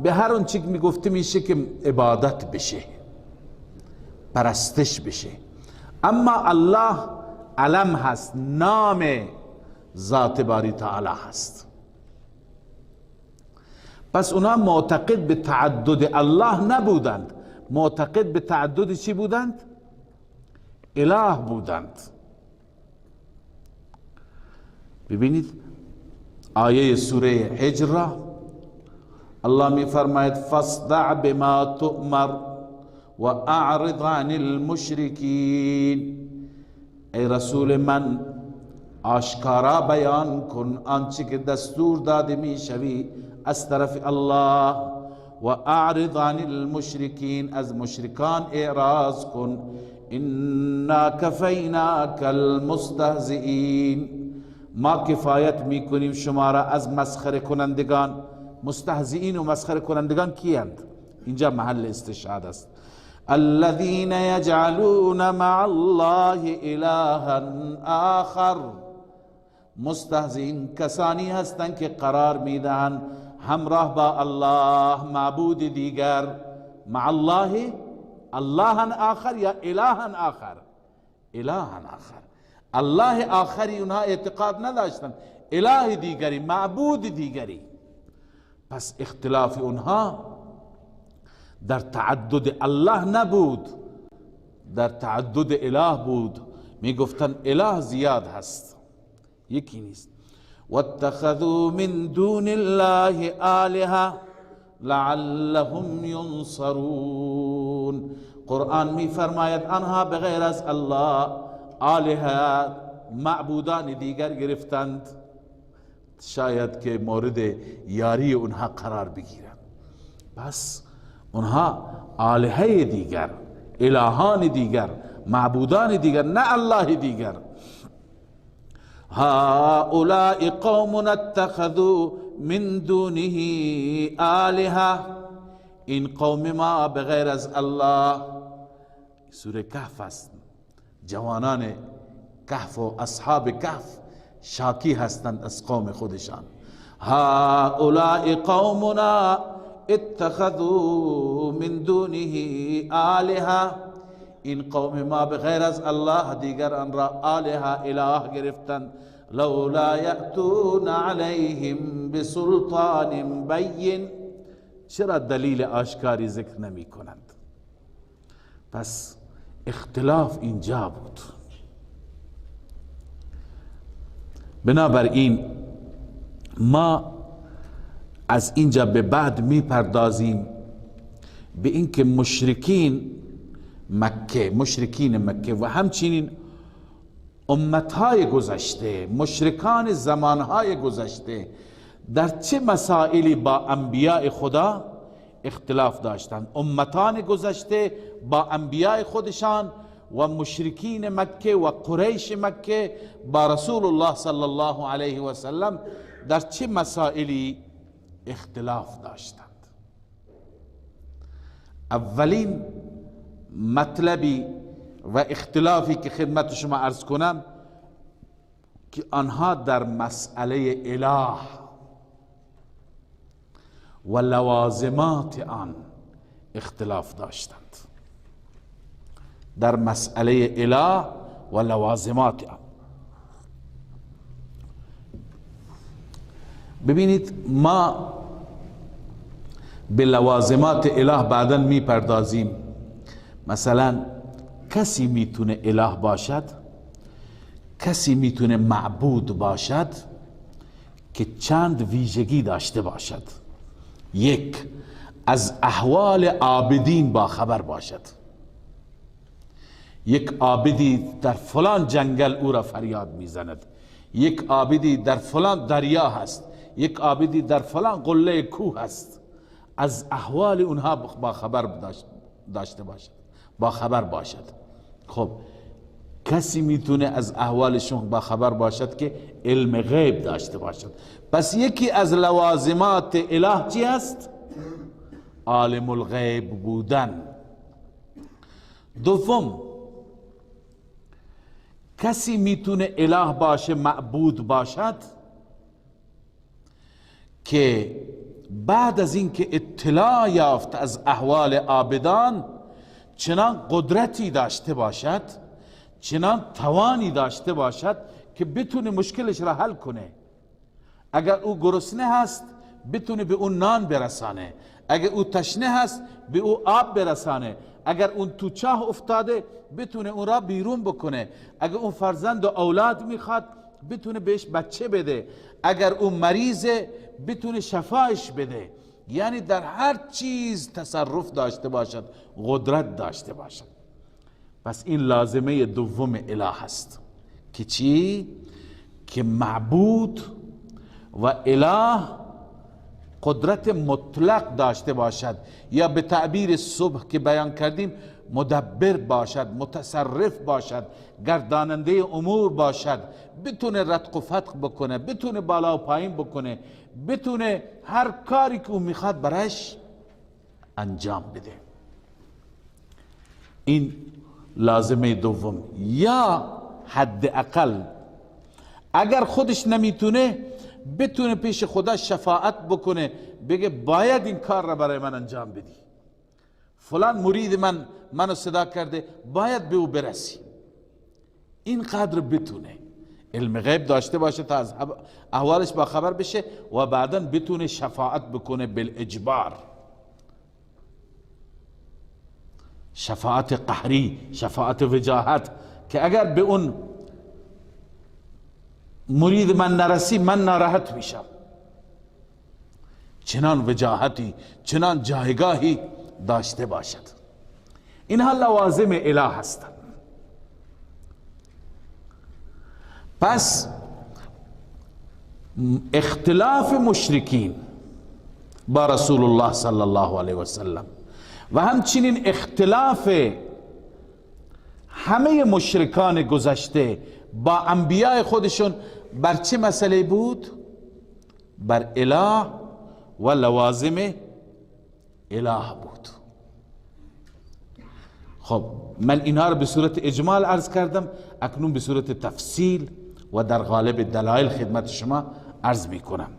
به هر اون چی میگفته میشه که عبادت بشه، پرستش بشه. اما الله علم هست، نام ذات باری تعالی هست. پس اونا معتقد به تعدد الله نبودند، معتقد به تعدد چی بودند؟ اله بودند. ببینید آیه سوره حجر را الله می فرماید فاصدع بما تؤمر و اعرض عن المشرکین، ای رسول من آشکارا بیان کن آنچه که دستور داده می شوی از طرف الله، و اعرض عن المشرکین، از مشرکان اعراض کن، انا کفیناک المستهزئین، ما کفایت میکنیم شما را از مسخره کنندگان. مستهزئین و مسخره کنندگان کیند؟ اینجا محل استشهاد است. الذين يجعلون مع الله الها آخر، مستهزئین کسانی هستند که قرار میدهند همراه با الله معبود دیگر. مع الله، الله آخر یا اله آخر؟ اله آخر. الله آخری اونها اعتقاد نداشتند، اله دیگری، معبود دیگری. پس اختلاف اونها در تعدد الله نبود، در تعدد اله بود. می گفتن اله زیاد هست، یکی نیست. واتخذوا من دون الله آلهة لعلهم ینصرون. قرآن می فرماید آنها بغیر از الله آلهه، معبودان دیگر گرفتند شاید که مورد یاری اونها قرار بگیرند. پس اونها آلهه دیگر، الهان دیگر، معبودان دیگر، نه الله دیگر. هؤلاء قوم اتخذوا من دونه آلهة، این قوم ما بغیر از الله. سوره کهف است. جوانان کهف و اصحاب کهف شاکی هستند از قوم خودشان. هؤلاء قومنا اتخذوا من دونه آلهة، این قوم ما بغیر از الله دیگران را آلهه، اله گرفتند. لولا یأتون علیهم بسلطان بین، چرا دلیل آشکاری ذکر نمی کنند؟ پس اختلاف اینجا بود. بنابراین ما از اینجا به بعد می پردازیم به اینکه مشرکین مکه و همچنین امتهای گذشته، مشرکان زمانهای گذشته در چه مسائلی با انبیاء خدا اختلاف داشتند. امتان گذشته با انبیاء خودشان و مشرکین مکه و قریش مکه با رسول الله صلی الله علیه و سلم در چه مسائلی اختلاف داشتند. اولین مطلبی و اختلافی که خدمت شما عرض کنم که آنها در مسئله اله و لوازمات آن اختلاف داشتند. در مسئله اله و لوازمات آن. ببینید ما به لوازمات اله بعداً می پردازیم. مثلا کسی میتونه اله باشد، کسی میتونه معبود باشد که چند ویژگی داشته باشد. یک، از احوال عابدین با خبر باشد. یک عابدی در فلان جنگل او را فریاد میزند، یک عابدی در فلان دریا هست، یک عابدی در فلان قله کوه هست. از احوال اونها با خبر داشته باشد، با خبر باشد. خب کسی میتونه از احوالشون با خبر باشد که علم غیب داشته باشد. پس یکی از لوازمات اله چی است؟ عالم الغیب بودن. دوم، کسی میتونه اله باشه، معبود باشد که بعد از اینکه اطلاع یافت از احوال عابدان چنان قدرتی داشته باشد، چنان توانی داشته باشد که بتونه مشکلش را حل کنه. اگر او گرسنه هست بتونه به اون نان برسانه، اگر او تشنه هست به او آب برسانه، اگر اون تو چاه افتاده بتونه اون را بیرون بکنه، اگر اون فرزند و اولاد میخواد بتونه بهش بچه بده، اگر اون مریضه بتونه شفایش بده. یعنی در هر چیز تصرف داشته باشد، قدرت داشته باشد. پس این لازمه دوم اله است که چی؟ که معبود و اله قدرت مطلق داشته باشد، یا به تعبیر صبح که بیان کردیم مدبر باشد، متصرف باشد، گرداننده امور باشد، بتونه رتق و فتق بکنه، بتونه بالا و پایین بکنه، بتونه هر کاری که او میخواد برش انجام بده. این لازمه دوم. یا حداقل اگر خودش نمیتونه بتونه پیش خدا شفاعت بکنه، بگه باید این کار را برای من انجام بدی، فلان مرید منو صدا کرده، باید به او برسی. اینقدر بتونه علم غیب داشته باشه تا از احوالش با خبر بشه و بعدا بتونه شفاعت بکنه بالاجبار، شفاعت قهری، شفاعت وجاهت، که اگر به اون مرید من نرسی من ناراحت میشم. چنان وجاهتی، چنان جایگاهی داشته باشد. اینها لوازم اله هستند. پس اختلاف مشرکین با رسول الله صلی الله علیه و سلم و همچنین اختلاف همه مشرکان گذشته با انبیاء خودشون بر چه مسئله بود؟ بر اله و لوازم اله بود. خب من اینها رو به صورت اجمال عرض کردم، اکنون به صورت تفصیل و در قالب دلایل خدمت شما عرض می کنم.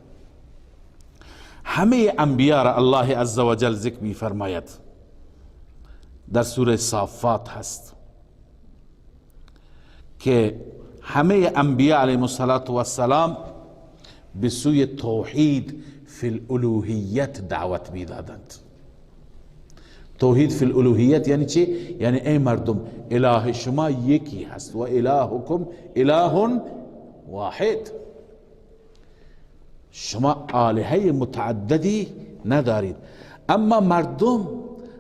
همه انبیاء را الله عزوجل ذکر می فرماید، در سوره صافات هست که همه انبیاء علیهم السلام به سوی توحید فی الالوهیت دعوت می دادند. توحید فی الالوهیت یعنی چی؟ یعنی ای مردم، اله شما یکی هست و الهکم اله واحد. شما آلهه متعددی ندارید. اما مردم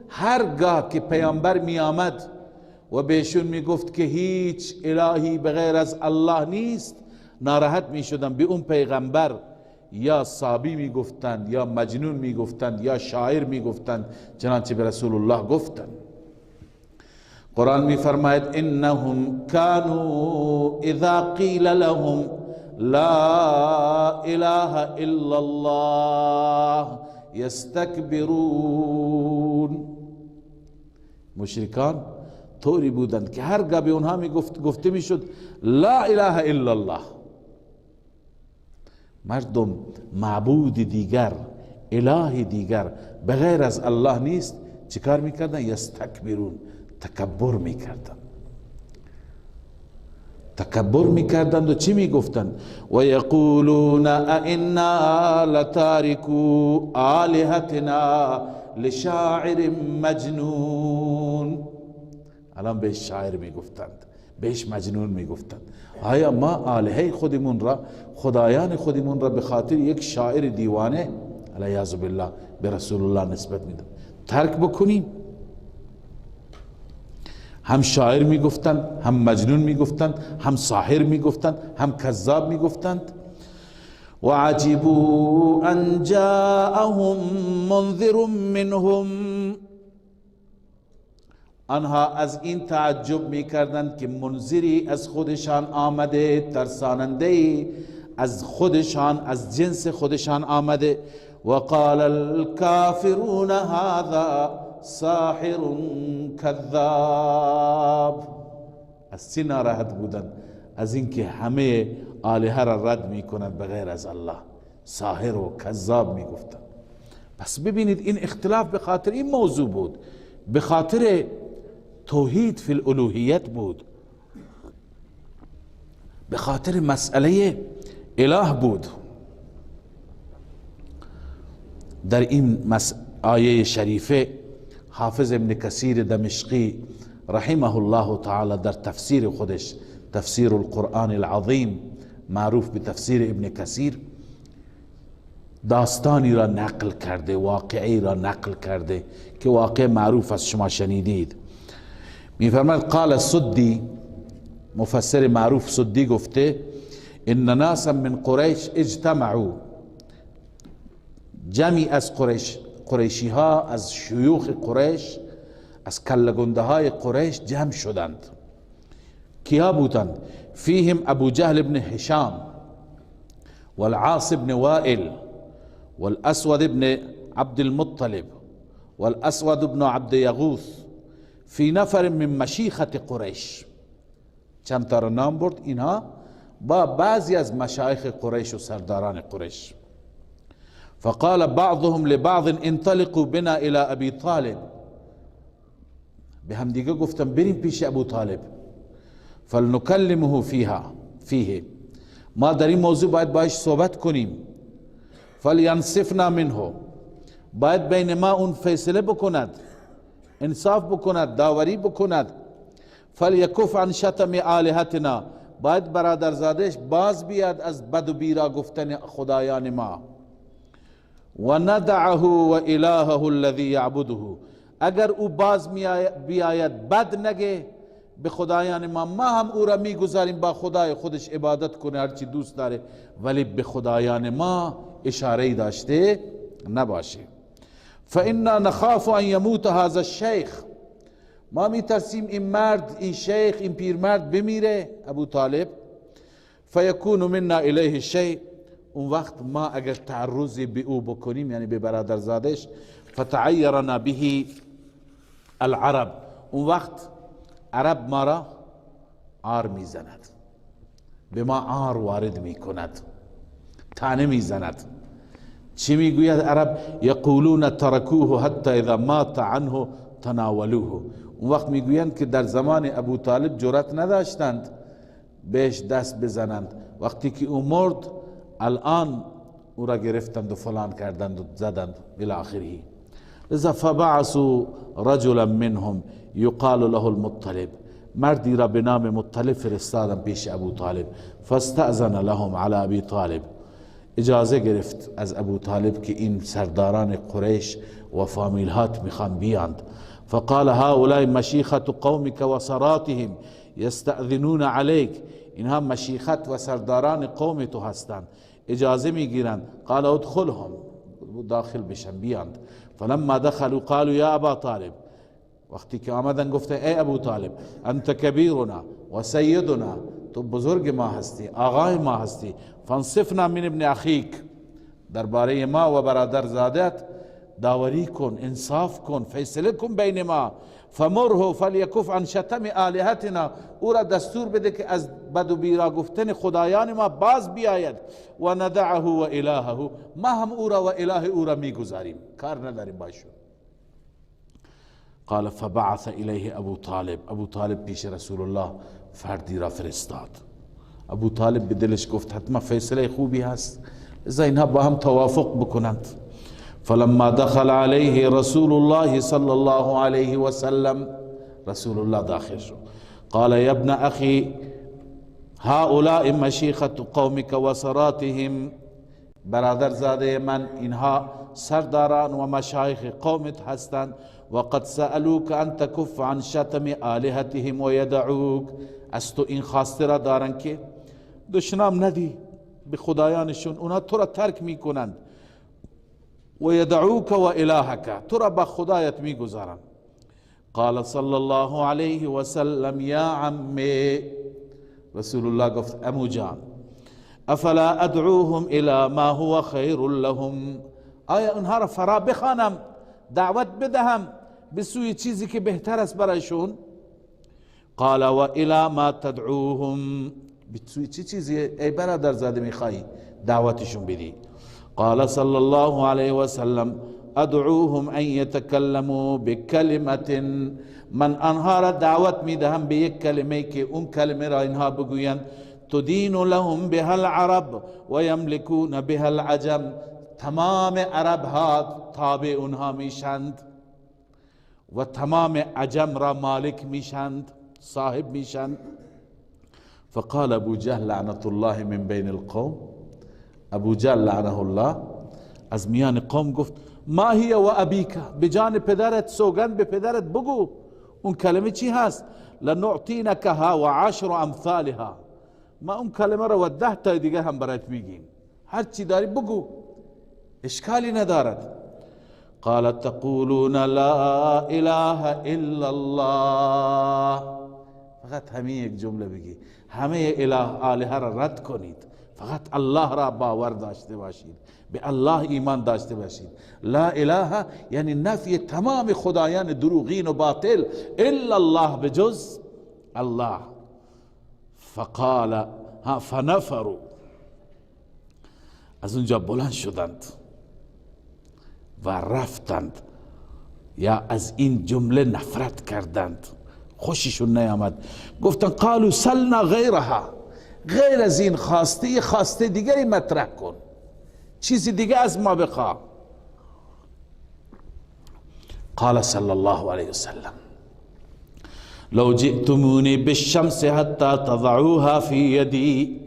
هرگاه که پیامبر می آمد و بهشون می گفت که هیچ الهی بغیر از الله نیست، ناراحت می شدن، به اون پیغمبر یا صابی می گفتند، یا مجنون می گفتند، یا شاعر می گفتند، چنانچه به رسول الله گفتند. قرآن می فرماید انهم كانوا اذا قیل لهم لا اله الا الله یستکبرون. مشرکان طوری بودند که هرگاه به اونها گفته می شد لا اله الا الله، مردم معبود دیگر، اله دیگر بغیر از الله نیست، چیکار میکردن؟ یستکبرون، تکبر میکردن. تکبر میکردند و چی میگفتند؟ و یقولون ائنا لتارکو آلهتنا لشاعر مجنون. الان بهش شاعر میگفتند، بهش مجنون میگفتند. آیا ما آلهه خودمون را، خدایان خودمون را به خاطر یک شاعر دیوانه علیاذ بالله به رسول الله نسبت میدم ترک بکنیم؟ هم شاعر میگفتند، هم مجنون میگفتند، هم ساحر میگفتند، هم کذاب میگفتند. و عجبوا ان جاءهم منذر منهم، آنها از این تعجب میکردند که منذری از خودشان آمده، ترساننده از خودشان، از جنس خودشان آمده. و قال الكافرون هذا ساحر کذاب. از چی ناراحت بودند؟ از اینکه همه آلهه را رد میکنند بغیر از الله، ساحر و کذاب میگفتند. پس ببینید این اختلاف به خاطر این موضوع بود، به خاطر توحید فی الالوهیت بود، به خاطر مسئله اله بود. در این آیه شریفه حافظ ابن کثیر دمشقی رحمه الله تعالی در تفسیر خودش، تفسیر القرآن العظیم معروف به تفسیر ابن کثیر، داستانی را نقل کرده، واقعی را نقل کرده که واقع معروف از شما شنیدید. میفرماید قال سدی، مفسر معروف سدی گفته ان ناسا من قریش اجتمعوا، جمعی از قریشی ها، از شیوخ قریش از کلگنده های قریش جمع شدند. کیا بودند؟ فیهم ابو جهل بن هشام والعاص بن وائل والاسود بن عبد المطلب والاسود بن عبد یغوث فی نفر من مشیخت قریش. چند تا نام برد، اینها با بعضی از مشایخ قریش و سرداران قریش. فقال بعضهم لبعض انطلقوا بنا الى ابي طالب، به هم دیگه گفتم بریم پیش ابو طالب. فلنکلمه فیه، ما در این موضوع باید باش صحبت کنیم. فلینصفنا منه، باید بین ما اون فیصله بکند، انصاف بکند، داوری بکند. فلیکف عن شتم آلهتنا، باید برادرزادش باز بیاد از بد و بیرا گفتن خدایان ما. و ندعه و الهه الذی یعبده، اگر او باز بیاید بد نگه به خدایان ما هم او را میگذاریم با خدای خودش عبادت کنه، هرچی دوست داره، ولی به خدایان ما اشاره داشته نباشه. فإنا نخاف ان یموت هذا الشیخ، ما میترسیم این مرد، این شیخ، این پیرمرد بمیره، ابو طالب. فیکون منا الیه شیء، اون وقت ما اگر تعرضی به او بکنیم، یعنی به برادرزادش، فتعیرنا به العرب، اون وقت عرب ما را عار میزند، به ما عار وارد میکند، طعنه میزند. چی میگوید عرب؟ یقولون ترکوه حتی اذا مات عنه تناولوه، اون وقت میگویند که در زمان ابو طالب جرأت نداشتند بهش دست بزنند، وقتی که او مرد الان او را گرفتند و فلان کردند و زدند الی آخره. لذا فبعثوا رجلا منهم یقال له المطلب، مردی را به نام مطلب فرستادن پیش ابو طالب. فاستأذن لهم علی ابی طالب، اجازه گرفت از ابو طالب که این سرداران قریش و فامیلهات میخوان بیاند. فقال هؤلاء مشیخة قومك و سراتهم یستأذنون علیک، اینها مشیخت و سرداران قوم تو هستند، اجازه میگیرند. قال ادخلهم، داخل بشن بیاند. فلما دخلوا قالوا یا ابا طالب، وقتی که آمدن گفته ای ابو طالب، انت کبیرنا و سیدنا، تو بزرگ ما هستی، آقای ما هستی. فانصفنا من ابن اخیک، درباره ما و برادر زادت داوری کن، انصاف کن، فیصله کن بین ما. فمره فلیکف عن شتم آلهتنا، او را دستور بده که از بد و بیرا گفتن خدایان ما باز بیاید. و ندعه و الهه، ما هم او را و اله او را میگذاریم، کار نداریم باشون. قال فبعث الیه ابو طالب، ابو طالب پیش رسول الله فردی را فرستاد. ابو طالب به دلش گفت حتما فیصله خوبی هست، لذا اینها با هم توافق بکنند. فلما دخل عليه رسول الله صلى الله عليه وسلم، رسول الله داخل شو. قال يا ابن اخي هؤلاء مشيخة قومك وسراتهم، برادر زاده من، اینها سرداران و مشایخ قومت هستند. وقد سألوك ان تكف عن شتم آلهتهم ويدعوك، از تو این خواسته را دارن که دشنام ندی به خدایانشون، اونا تو را ترک میکنند. و یدعوک و الهک، تو را با خدایت میگذارن. قال صلی الله علیه و سلم یا عمی، رسول الله گفت امو جان، افلا ادعوهم الى ما هو خیر لهم، آیا اونها را فرا بخوانم، دعوت بدهم به سوی چیزی که بهتر است برایشون؟ قال و الى ما تدعوهم، به سوی چه چیزی ای برادر زاده میخوایی دعوتشون بدی؟ قال صلى الله عليه وسلم ادعوهم ان يتكلموا بكلمة، من آنها را دعوت میدهم به یک کلمه که اون کلمه را اینها بگویند. تدین لهم بها العرب و یملکون بها العجم، تمام عرب ها تابع اونها میشند و تمام عجم را مالک میشند، صاحب میشند. فقال ابو جهل لعنت الله من بین القوم، ابو جهل لعنه الله از میان قوم گفت ما هی و ابیک، به جان پدرت سوگند به پدرت بگو اون کلمه چی هست. لنعطینکها و 10 امثالها، ما اون کلمه رو و 10 تا دیگه هم برات میگیم، هر چی داری بگو، اشکالی ندارد. قال تقولون لا اله الا الله. فقط همین یک جمله بگی، همه الهه را رد کنید، فقط الله را باور داشته باشید، به الله ایمان داشته باشید. لا اله یعنی نفی تمام خدایان دروغین و باطل، الا الله بجز الله. فقال فنفروا، از اونجا بلند شدند و رفتند، یا از این جمله نفرت کردند، خوششون نیامد. گفتن قالوا سلنا غیرها، غیر از این خواسته دیگری مطرح کن، چیزی دیگه از ما بخواه. قال صلی الله علیه وسلم لو جئتمونی بالشمس حتی تضعوها فی یدی،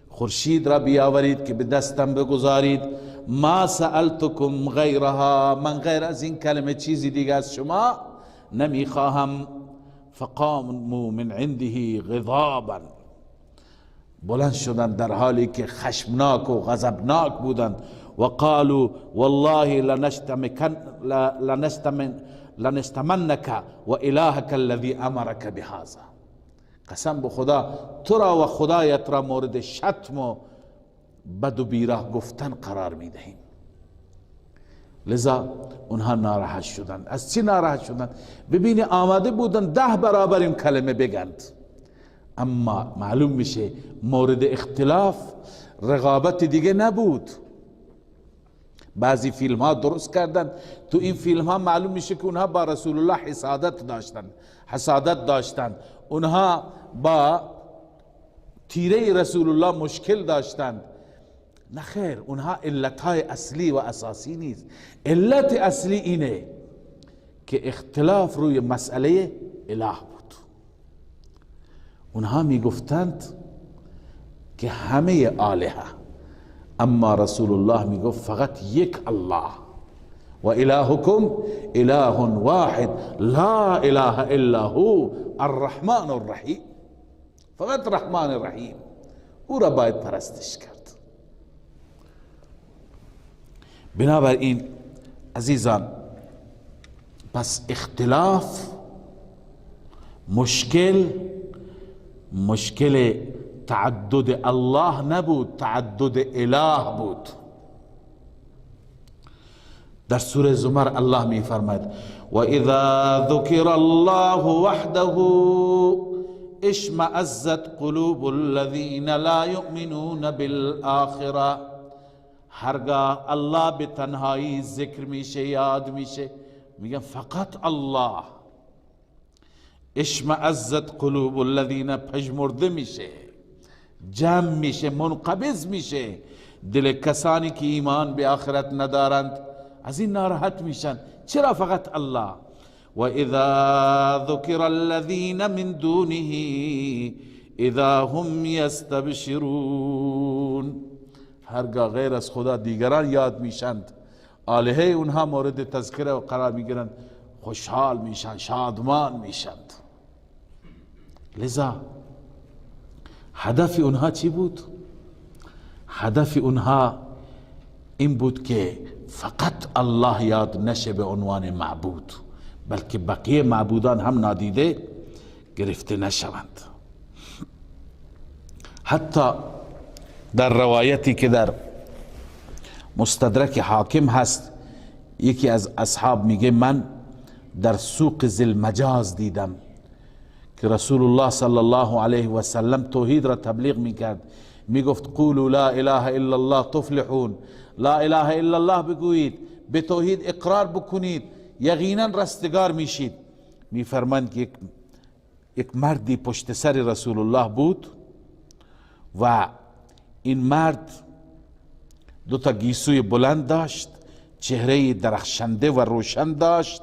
خورشید را بیاورید که به دستم بگذارید، ما سألتکم غیرها، من غیر از این کلمه چیزی دیگه از شما نمیخواهم. فقاموا من عنده غضابا، بلند شدن در حالی که خشمناک و غضبناک بودند. و قالوا والله لنستمنك و الهك الذي امرك بهذا، قسم به خدا تو را و خدایت را مورد شتم و بد و بیراه گفتن قرار می دهیم. لذا اونها ناراحت شدند. از چی ناراحت شدند؟ ببینی آماده بودند 10 برابر این کلمه بگند، اما معلوم میشه مورد اختلاف رقابت دیگه نبود. بعضی فیلم ها درست کردند، تو این فیلم ها معلوم میشه که اونها با رسول الله حسادت داشتند، اونها با تیره رسول الله مشکل داشتند. نه خیر، اونها علتهای اصلی و اساسی نیست. علت اصلی اینه که اختلاف روی مسئله اله بود. اونها میگفتند که همه آلهه، اما رسول الله میگفت فقط یک الله، و الهکم اله واحد لا اله الا هو الرحمن الرحیم، فقط رحمان الرحیم، او را باید پرستش کرد. بنابراین عزیزان، پس اختلاف مشکل تعدد الله نبود، تعدد اله بود. در سوره زمر الله می فرماید و اذا ذکر الله وحده اشمئزت قلوب الذین لا یؤمنون بالآخرة. هرگاه الله به تنهایی ذکر میشه، یاد میشه، میگن فقط الله، اشمئزت قلوب الذین، پژمرده میشه، جمع میشه، منقبض میشه دل کسانی که ایمان به آخرت ندارند، از این ناراحت میشن. چرا فقط الله؟ و اذا ذکر الذین من دونه اذا هم یستبشرون. هرگاه غیر از خدا دیگران یاد میشند، آلهه اونها مورد تذکره و قرار میگیرند، خوشحال میشن، شادمان میشند. لذا هدف اونها چی بود؟ هدف اونها این بود که فقط الله یاد نشه به عنوان معبود، بلکه بقیه معبودان هم نادیده گرفته نشوند. حتی در روایتی که در مستدرک حاکم هست، یکی از اصحاب میگه من در سوق ذی المجاز دیدم که رسول الله صلی الله علیه و سلم توحید را تبلیغ میکرد، میگفت قولوا لا اله الا الله تفلحون، لا اله الا الله بگویید، به توحید اقرار بکنید، یقینا رستگار میشید. میفرماند که یک مردی پشت سر رسول الله بود و این مرد 2 گیسوی بلند داشت، چهره درخشنده و روشن داشت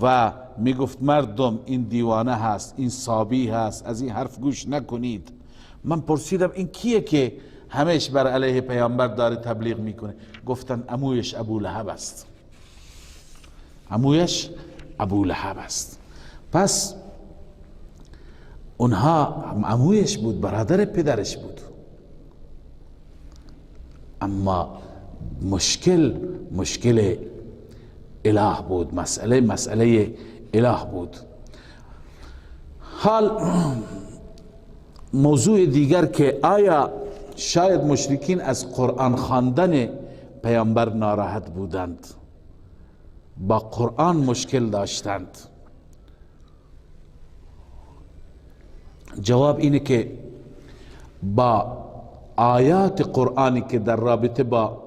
و میگفت مردم این دیوانه هست، این صابی هست، از این حرف گوش نکنید. من پرسیدم این کیه که همش بر علیه پیامبر داره تبلیغ میکنه؟ گفتن عمویش ابو لهب است، عمویش ابو لهب است. پس اونها عمویش بود، برادر پدرش بود، اما مشکل اله بود، مسئله اله بود. حال موضوع دیگر که آیا شاید مشرکین از قرآن خواندن پیامبر ناراحت بودند، با قرآن مشکل داشتند؟ جواب اینه که با آیات قرآنی که در رابطه با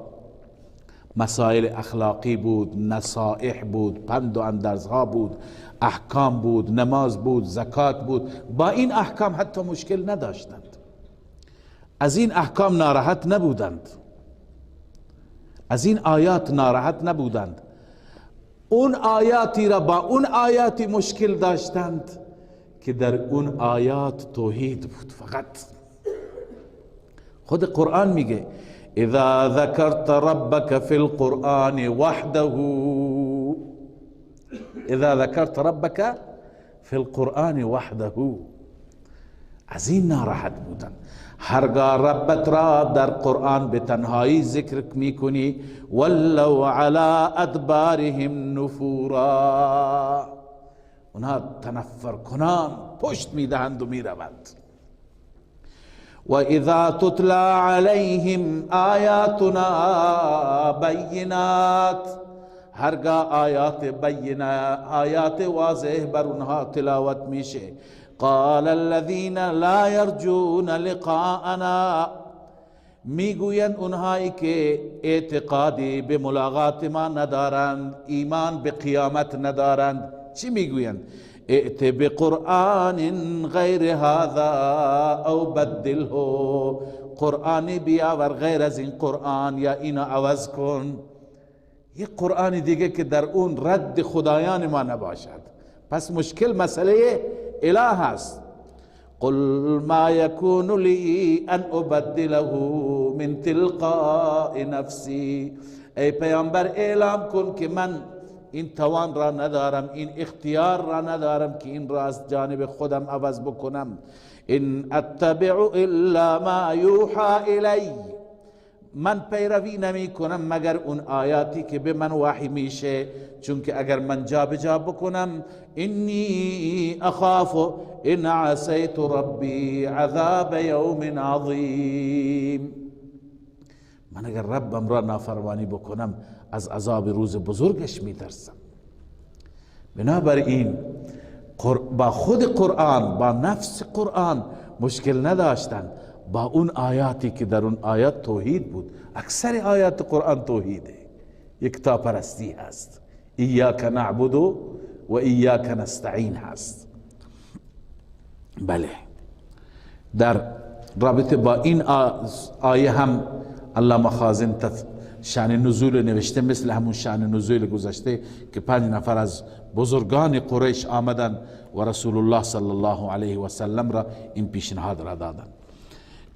مسائل اخلاقی بود، نصائح بود، پند و اندرزها بود، احکام بود، نماز بود، زکات بود، با این احکام حتی مشکل نداشتند، از این احکام ناراحت نبودند، از این آیات ناراحت نبودند. اون آیاتی را با اون آیاتی مشکل داشتند که در اون آیات توحید بود فقط. خود قرآن میگه اذا ذکرت ربک فی القرآن وحده، اذا ذکرت ربک فی القرآن وحده، از این ناراحت بودن. هرگاه ربت را در قرآن به تنهایی ذکر میکنی ولوا علی ادبارهم نفورا، اونها تنفر کنان پشت میدهند و میروند. و اذا تتلی علیهم آیاتنا بینات، هرگاه آیات بینه، آیات واضح بر اونها تلاوت میشه، قال الذين لا يرجون لقاءنا، میگویند اونهایی که اعتقادی به ملاقات ما ندارند، ایمان به قیامت ندارند، چی میگویند؟ ائت بقرآن غیر هذا او بدله، قرآنی بیاور غیر از این قرآن یا اینو عوض کن، یک قرآن دیگه که در اون رد خدایان ما نباشد. پس مشکل مسئله اله است. قل ما یکون لی ان ابدله من تلقاء نفسی، ای پیامبر اعلام کن که من این توان را ندارم، این اختیار را ندارم که این را از جانب خودم عوض بکنم. ان اتبع الا ما یوحى الی، من پیروی نمی کنم مگر اون آیاتی که به من وحی میشه، چون که اگر من جا بکنم انی اخاف ان عصیت ربی عذاب یوم عظیم، من اگر ربم را نافرمانی بکنم از عذاب روز بزرگش میترسم. بنابراین با خود قرآن، با نفس قرآن مشکل نداشتن، با اون آیاتی که در اون آیات توحید بود. اکثر آیات قرآن توحیده، یکتا پرستی هست، ایاک نعبد و ایاک نستعین هست. بله، در رابطه با این آیه هم الله مخازن شأن نزول نوشته، مثل همون شأن نزول گذشته که 5 نفر از بزرگان قریش آمدن و رسول الله صلی الله علیه و سلم را این پیشنهاد را دادن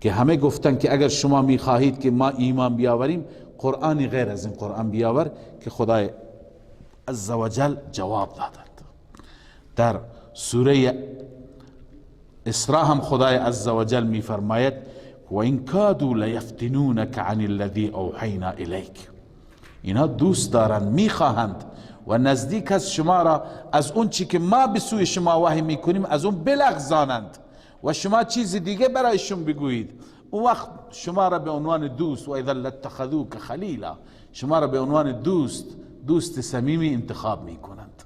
که همه گفتن که اگر شما میخواهید که ما ایمان بیاوریم، قرآنی غیر از این قرآن بیاور، که خدای عزوجل جواب دادند. در سوره اسراء هم خدای عزوجل میفرماید و این کادوا لیفتنونک عن الذی اوحینا الیک، اینا دوست دارند، میخواهند و نزدیک از شما را از اون چی که ما به سوی شما وحی میکنیم از اون بلغزانند و شما چیز دیگه برایشون بگویید. اون وقت شما را به عنوان دوست، و اذا لاتخذوک خلیلا، شما را به عنوان دوست صمیمی انتخاب میکنند.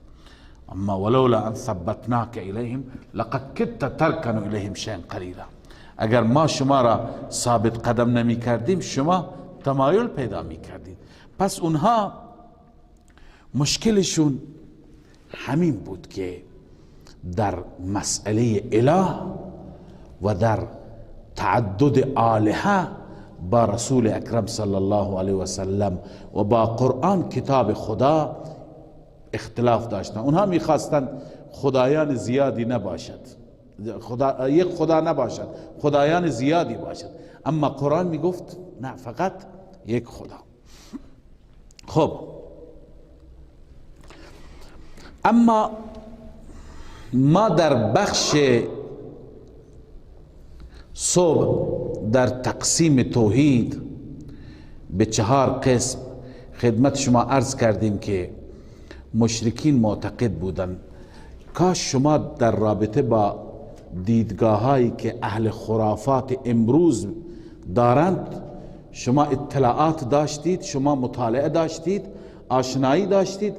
اما ولولا ان ثبتناک الیهم لقد کدت ترکن الیهم شیئا قلیلا، اگر ما شما را ثابت قدم نمی کردیم شما تمایل پیدا می کردید. پس اونها مشکلشون همین بود که در مسئله اله و در تعدد آلهه با رسول اکرم صلی الله علیه و سلم و با قرآن کتاب خدا اختلاف داشتن. اونها میخواستند خدایان زیادی نباشد، یک خدا نباشد، خدایان زیادی باشد، اما قرآن میگفت نه، فقط یک خدا. خب اما ما در بخش صبح در تقسیم توحید به 4 قسم خدمت شما عرض کردیم که مشرکین معتقد بودند کاش شما در رابطه با دیدگاه هایی که اهل خرافات امروز دارند شما اطلاعات داشتید، شما مطالعه داشتید، آشنایی داشتید.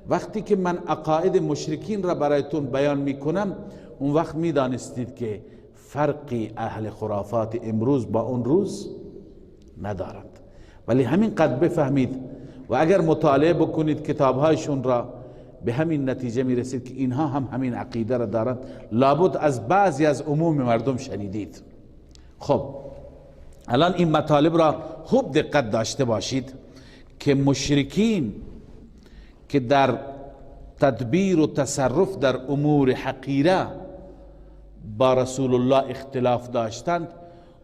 وقتی که من عقاید مشرکین را برایتون بیان میکنم اون وقت میدانستید که فرقی اهل خرافات امروز با اون روز ندارند. ولی همین قد بفهمید و اگر مطالعه بکنید کتابهایشون را به همین نتیجه میرسید که اینها هم همین عقیده را دارند. لابد از بعضی از عموم مردم شنیدید. خب الان این مطالب را خوب دقت داشته باشید که مشرکین که در تدبیر و تصرف در امور حقیره با رسول الله اختلاف داشتند،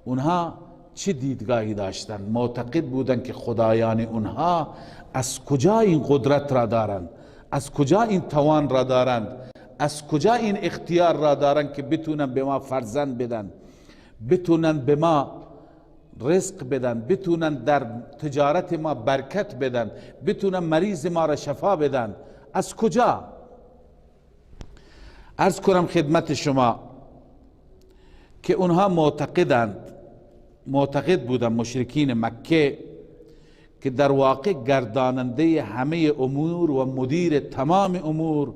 اونها چه دیدگاهی داشتند؟ معتقد بودند که خدایان اونها از کجا این قدرت را دارند، از کجا این توان را دارند، از کجا این اختیار را دارند که بتونن به ما فرزند بدن، بتونن به ما رزق بدن، بتونن در تجارت ما برکت بدن، بتونن مریض ما را شفا بدن. از کجا؟ عرض کنم خدمت شما که اونها معتقد بودن مشرکین مکه که در واقع گرداننده همه امور و مدیر تمام امور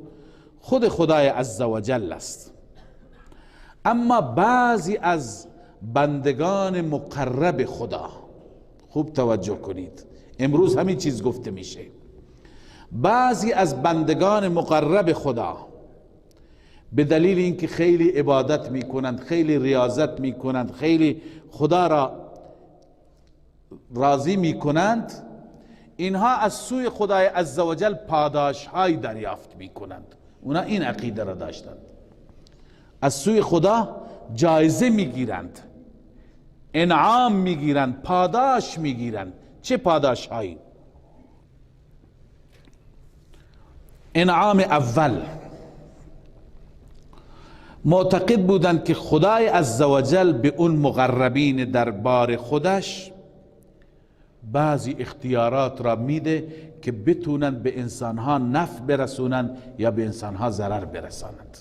خود خدای عزوجل است. اما بعضی از بندگان مقرب خدا، خوب توجه کنید، امروز همین چیز گفته میشه، بعضی از بندگان مقرب خدا به دلیل اینکه خیلی عبادت میکنند، خیلی ریاضت میکنند، خیلی خدا را راضی میکنند، اینها از سوی خدای عزوجل پاداش های دریافت میکنند. اونا این عقیده را داشتند، از سوی خدا جایزه میگیرند، انعام میگیرند، پاداش میگیرند. چه پاداش هایی؟ انعام اول، معتقد بودند که خدای عزوجل به اون مقربین دربار خودش بعضی اختیارات را میده که بتونن به انسانها نفع برسونن یا به انسانها ضرر برسانند.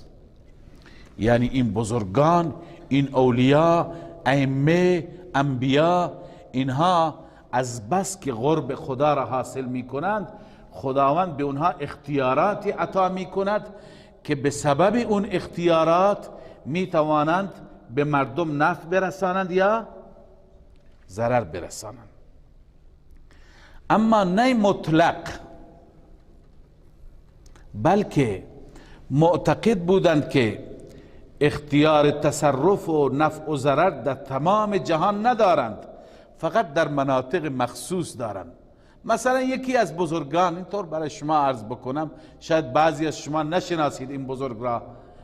یعنی این بزرگان، این اولیا، ائمه، انبیا، اینها از بس که قرب خدا را حاصل میکنند، خداوند به اونها اختیاراتی عطا میکند که به سبب اون اختیارات میتوانند به مردم نفع برسانند یا ضرر برسانند. اما نه مطلق، بلکه معتقد بودند که اختیار تصرف و نفع و ضرر در تمام جهان ندارند، فقط در مناطق مخصوص دارند. مثلا یکی از بزرگان، اینطور برای شما عرض بکنم، شاید بعضی از شما نشناسید این بزرگ را،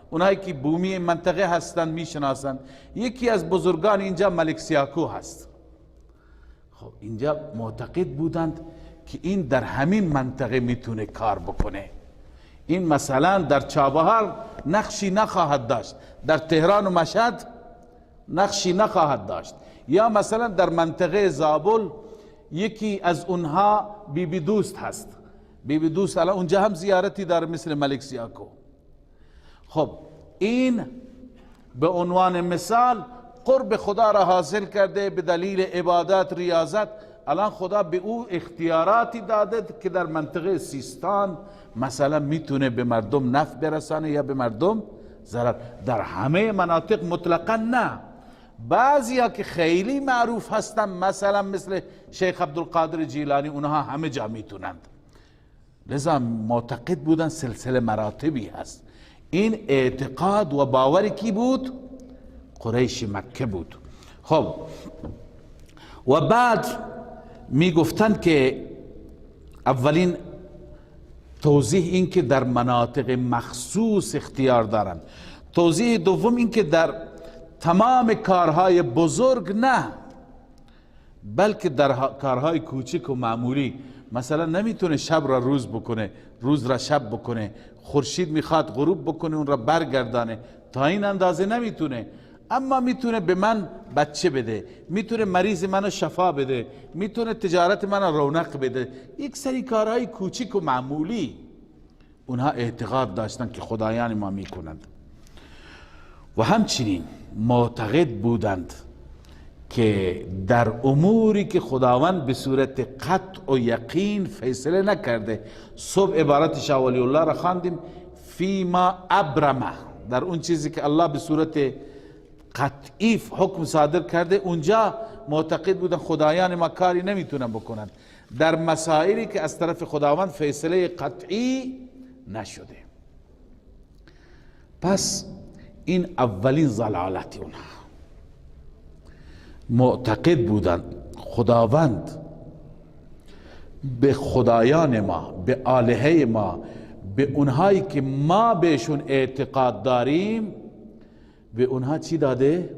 اونایی که بومی منطقه هستند میشناسند. یکی از بزرگان اینجا ملک سیاکو هست. خب اینجا معتقد بودند که این در همین منطقه میتونه کار بکنه. این مثلا در چابهار نقشی نخواهد داشت، در تهران و مشهد نقشی نخواهد داشت، یا مثلا در منطقه زابل یکی از اونها بیبی دوست هست. بیبی دوست الان اونجا هم زیارتی داره مثل ملک سیاکو. خب این به عنوان مثال قرب خدا را حاصل کرده به دلیل عبادت، ریاضت. الان خدا به او اختیاراتی داده که در منطقه سیستان مثلا میتونه به مردم نفع برسانه یا به مردم ضرر. در همه مناطق مطلقا نه، بعضی ها که خیلی معروف هستن مثلا مثل شیخ عبدالقادر جیلانی، اونها همه جا میتونند. لذا معتقد بودن سلسله مراتبی هست. این اعتقاد و باوری کی بود؟ قریش مکه بود. خب و بعد می گفتند که اولین توضیح این که در مناطق مخصوص اختیار دارند. توضیح دوم این که در تمام کارهای بزرگ نه، بلکه در کارهای کوچک و معمولی. مثلا نمیتونه شب را روز بکنه، روز را شب بکنه، خورشید میخواد غروب بکنه اون را برگردانه، تا این اندازه نمیتونه. اما میتونه به من بچه بده، میتونه مریض منو شفا بده، میتونه تجارت منو رونق بده. یک سری کارهای کوچک و معمولی. اونها اعتقاد داشتن که خدایان ما میکنند و همچنین معتقد بودند که در اموری که خداوند به صورت قطع و یقین فیصله نکرده. صبح عبارت شاه ولی الله را خواندیم فیما ابرمه، در اون چیزی که الله به صورت قطعی حکم صادر کرده اونجا معتقد بودن خدایان ما کاری نمیتونن بکنن. در مسائلی که از طرف خداوند فیصله قطعی نشده. پس این اولین ضلالت اونها، معتقد بودن خداوند به خدایان ما، به آلهه ما، به اونهایی که ما بهشون اعتقاد داریم، به اونها چی داده؟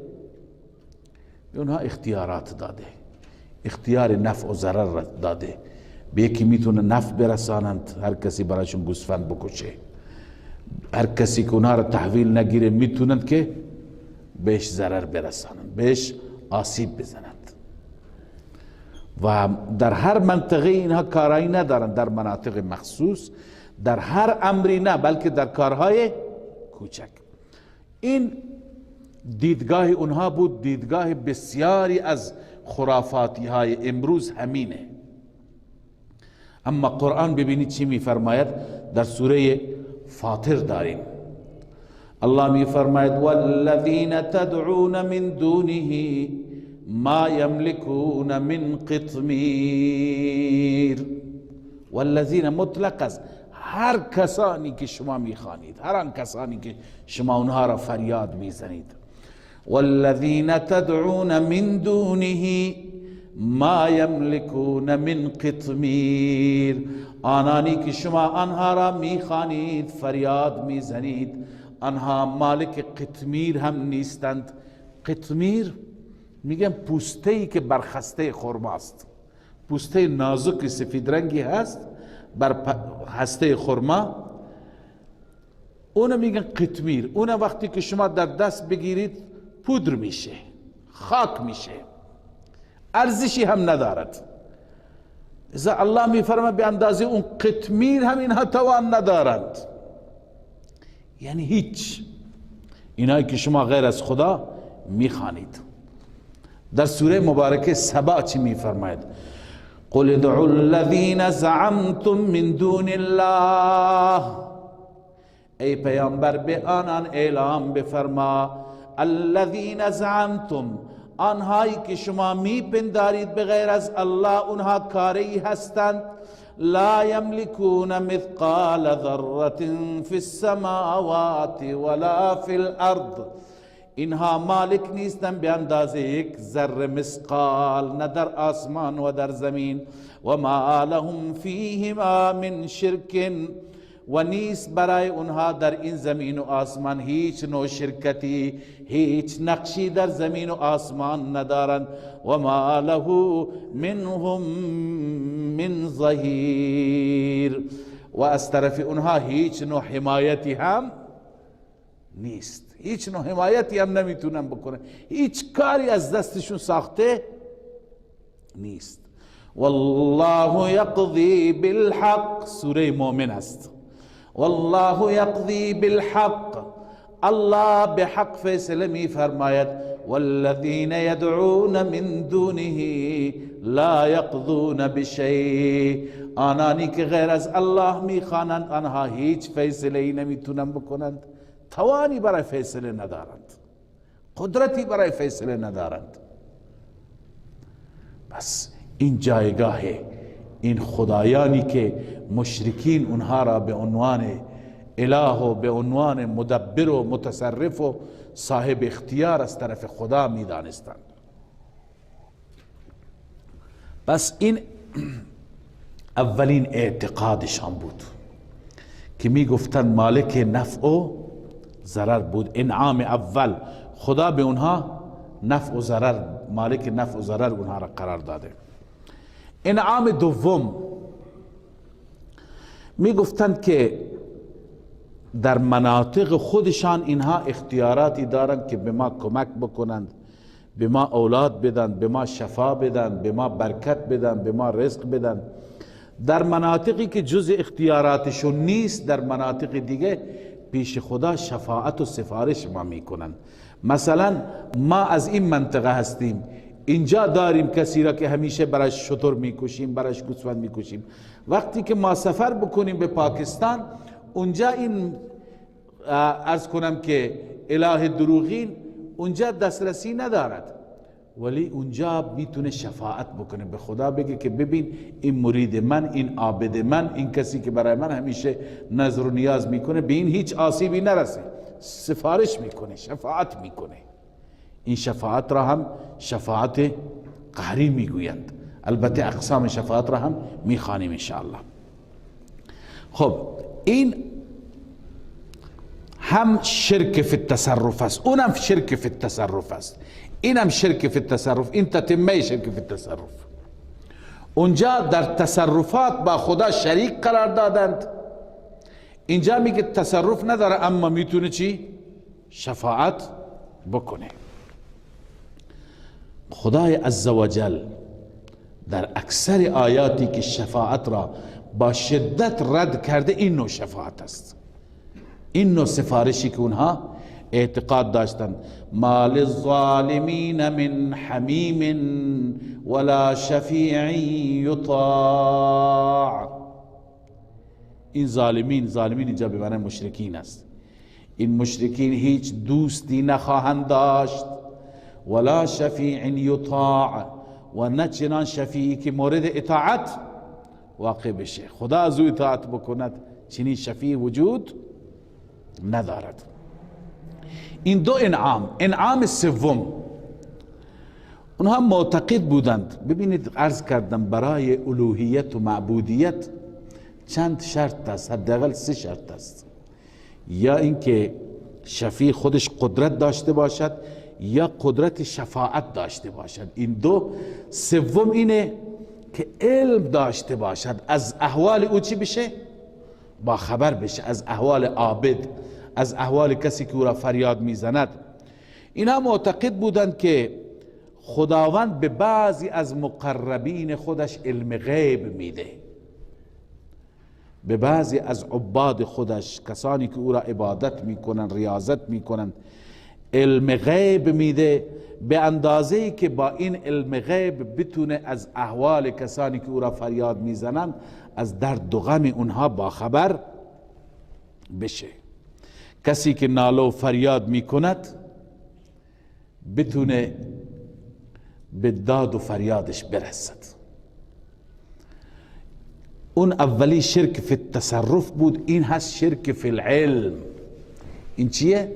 به اونها اختیارات داده، اختیار نفع و ضرر داده. به یکی میتونه نفع برسانند، هر کسی برایشون گوسفند بکشه. هر کسی که اونها را تحویل نگیره میتونند که بهش ضرر برسانند، بهش آسیب بزنند. و در هر منطقه اینها کارایی ندارند، در مناطق مخصوص، در هر امری نه، بلکه در کارهای کوچک. این دیدگاه اونها بود. دیدگاه بسیاری از خرافاتی های امروز همینه. اما قرآن ببینید چی میفرماید. در سوره فاطر داریم الله میفرماید والذین تدعون من دونه ما یملکون من قطمیر. والذین مطلق است، هر کسانی که شما میخوانید، هر آن کسانی که شما اونها را فریاد میزنید. والذین تدعون من دونه ما یملکون من قطمیر، آنانی که شما آنها را میخوانید، فریاد میزنید، آنها مالک قطمیر هم نیستند. قطمیر میگن پوسته ای که بر خسته خرماست، پوسته نازک سفید رنگی هست بر هسته خرما، اون میگن قطمیر. اون وقتی که شما در دست بگیرید پودر میشه، خاک میشه، ارزشی هم ندارد. اذا الله میفرما به اندازه اون قطمیر هم اینها توان ندارند، یعنی هیچ. اینایی که شما غیر از خدا میخوانید. در سوره مبارکه سبا چی میفرماید؟ قل ادعوا الذین زعمتم من دون الله، ای پیامبر به آنان اعلام بفرما الذین زعمتم، آنهایی که شما میپندارید به غیر از الله اونها کاری هستند. لا یملکون مثقال ذره فی السماوات ولا فی الارض، اینها مالک نیستند به اندازه یک ذره مثقال، نه در آسمان و در زمین. و ما لهم فیهما من شرک، و نیست برای اونها در این زمین و آسمان هیچ نوع شرکتی، هیچ نقشی در زمین و آسمان ندارند. و ما له منهم من ظهیر، و از طرف اونها هیچ نوع حمایتی هم نیست، هیچ نوع حمایتی هم نمیتونن بکنن، هیچ کاری از دستشون ساخته نیست. والله یقضی بالحق، سوره مومن است. والله یقضی بالحق، الله به حق فیصله می فرماید. والذین یدعون من دونه لا یقضون بشیء، آنانی که غیر از الله می خوانند آنها هیچ فیصله ای نمیتونن بکنند، توانی برای فیصله ندارند، قدرتی برای فیصله ندارند. بس این جایگاه این خدایانی که مشرکین اونها را به عنوان اله و به عنوان مدبر و متصرف و صاحب اختیار از طرف خدا می دانستند. پس این اولین اعتقادشان بود که می گفتند مالک نفع و ضرر بود. انعام اول، خدا به اونها نفع و ضرر، مالک نفع و ضرر اونها را قرار داده. انعام دوم، می گفتند که در مناطق خودشان اینها اختیاراتی دارند که به ما کمک بکنند، به ما اولاد بدن، به ما شفا بدن، به ما برکت بدن، به ما رزق بدن. در مناطقی که جز اختیاراتشون نیست، در مناطق دیگه پیش خدا شفاعت و سفارش ما میکنن. مثلا ما از این منطقه هستیم، اینجا داریم کسی را که همیشه برش شتر میکشیم، برش گوسفند میکشیم. وقتی که ما سفر بکنیم به پاکستان، اونجا این عرض کنم که اله دروغین اونجا دسترسی ندارد، ولی اونجا میتونه شفاعت بکنه به خدا، بگه که ببین این مرید من، این عابد من، این کسی که برای من همیشه نظر و نیاز میکنه، به این هیچ آسیبی نرسه، سفارش میکنه، شفاعت میکنه. این شفاعت را هم شفاعت قهری میگویند. البته اقسام شفاعت را هم میخوانیم انشاءالله. خب این هم شرک فی التصرف است، اونم شرک فی التصرف است، اینم شرک فی التصرف، این تتمه شرک فی التصرف. اونجا در تصرفات با خدا شریک قرار دادند، اینجا میگه تصرف نداره اما میتونه چی؟ شفاعت بکنه. خدای عزوجل در اکثر آیاتی که شفاعت را با شدت رد کرده، این نوع شفاعت است، این نوع سفارشی که اونها اعتقاد داشتند. ما للظالمین من حمیم ولا شفیع یطاع. این ظالمین اینجا به معنی مشرکین است. این مشرکین هیچ دوستی نخواهند داشت، ولا شفیع یطاع، و نه چنان شفیعی که مورد اطاعت واقع بشه، خدا از او اطاعت بکند، چنین شفیع وجود ندارد. این دو انعام سوم اونها معتقد بودند. ببینید عرض کردم برای الوهیت و معبودیت چند شرط است، حداقل 3 شرط است. یا اینکه شفیع خودش قدرت داشته باشد، یا قدرت شفاعت داشته باشد. این دو. سوم اینه که علم داشته باشد، از احوال او چی بشه؟ با خبر بشه، از احوال عابد، از احوال کسی که او را فریاد میزند. اینها معتقد بودند که خداوند به بعضی از مقربین خودش علم غیب میده، به بعضی از عباد خودش، کسانی که او را عبادت میکنن، ریاضت میکنن، علم غیب میده، به اندازه‌ای که با این علم غیب بتونه از احوال کسانی که او را فریاد میزنن، از درد و غم اونها باخبر بشه. کسی که ناله و فریاد میکند بتونه به داد و فریادش برسد. اون اولی شرک فی التصرف بود، این هست شرک فی العلم. این چیه؟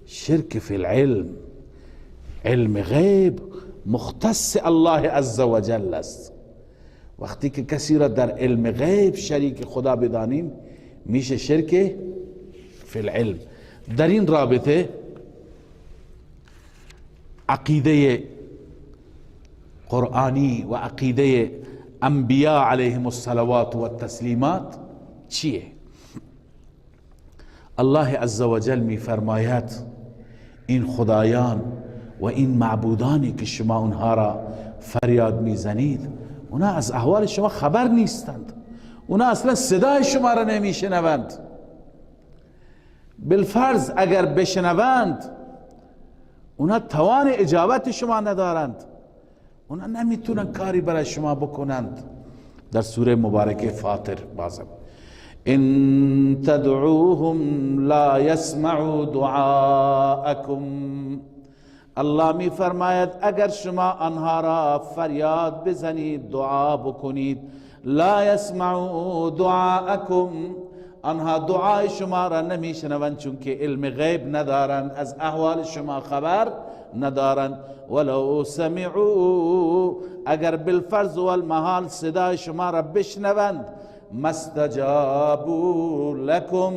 شرک فی العلم. علم غیب مختص الله عزوجل است. وقتی که کسی را در علم غیب شریک خدا بدانیم، میشه شرک فی العلم. در این رابطه عقیده قرآنی و عقیده انبیاء علیهم الصلوات و التسلیمات چیه؟ الله عزوجل می فرماید این خدایان و این معبودانی که شما اونها را فریاد میزنید، اونا از احوال شما خبر نیستند، اونا اصلا صدای شما را نمیشنوند. بالفرض اگر بشنوند، اونا توان اجابت شما ندارند، اونا نمیتونن کاری برای شما بکنند. در سوره مبارکه فاطر بازم ان تدعوهم لا يسمعوا دعاءكم، الله می فرماید اگر شما آنها را فریاد بزنید، دعا بکنید، لا يسمعوا دعاءكم، آنها دعای شما را نمیشنوند، چون که علم غیب ندارند، از احوال شما خبر ندارند. ولو سمعوا، اگر بالفرض و المحال صدای شما را بشنوند، مستجابوا لكم،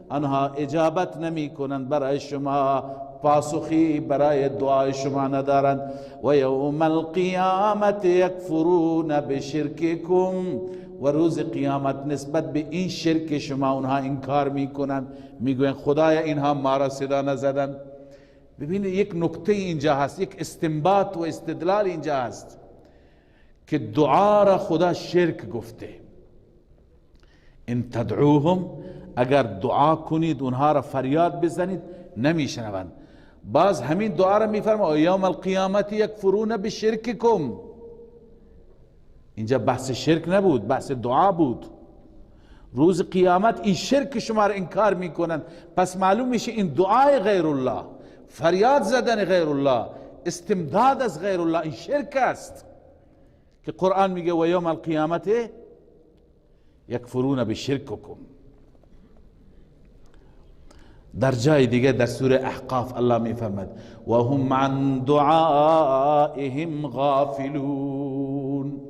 آنها اجابت نمی کنند برای شما، پاسخی برای دعای شما ندارند. و یوم القیامت یکفرون بشرککم، و روز قیامت نسبت به این شرک شما اونها انکار میکنند، میگویند خدایا اینها ما را صدا نزدند. ببینید یک نکته اینجا هست، یک استنباط و استدلال اینجا هست که دعا را خدا شرک گفته. ان تدعوهم، اگر دعا کنید اونها را فریاد بزنید نمیشنوند. باز همین دعا را میفرما یوم القیامت یکفرون بشرککم. اینجا بحث شرک نبود، بحث دعا بود. روز قیامت این شرک شما را انکار میکنند، پس معلوم میشه این دعای غیر الله، فریاد زدن غیر الله، استمداد از غیر الله، این شرک است که قرآن میگه و یوم القیامت یکفرون بشرککم. در جای دیگه در سوره احقاف الله میفرماد و هم عن دعائهم غافلون،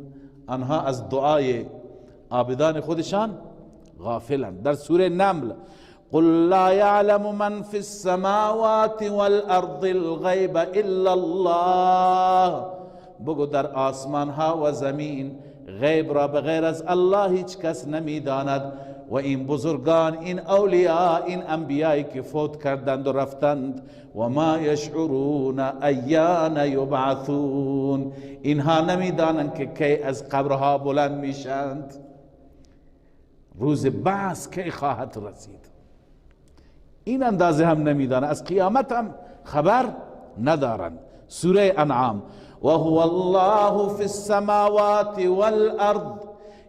آنها از دعای عابدان خودشان غافلند. در سوره نمل قل لا يعلم من في السماوات والارض الغیب الا الله، بگو در آسمان ها و زمین غیب را بغیر از الله هیچ کس نمیداند. و این بزرگان، این اولیاء، این انبیایی که فوت کردند و رفتند، و ما یشعرون ایان یبعثون، اینها نمیدانند که کی از قبرها بلند میشند، روز بعث کی خواهد رسید. این اندازه هم نمیدانند، از قیامت هم خبر ندارند. سوره انعام و هو الله فی السماوات والارض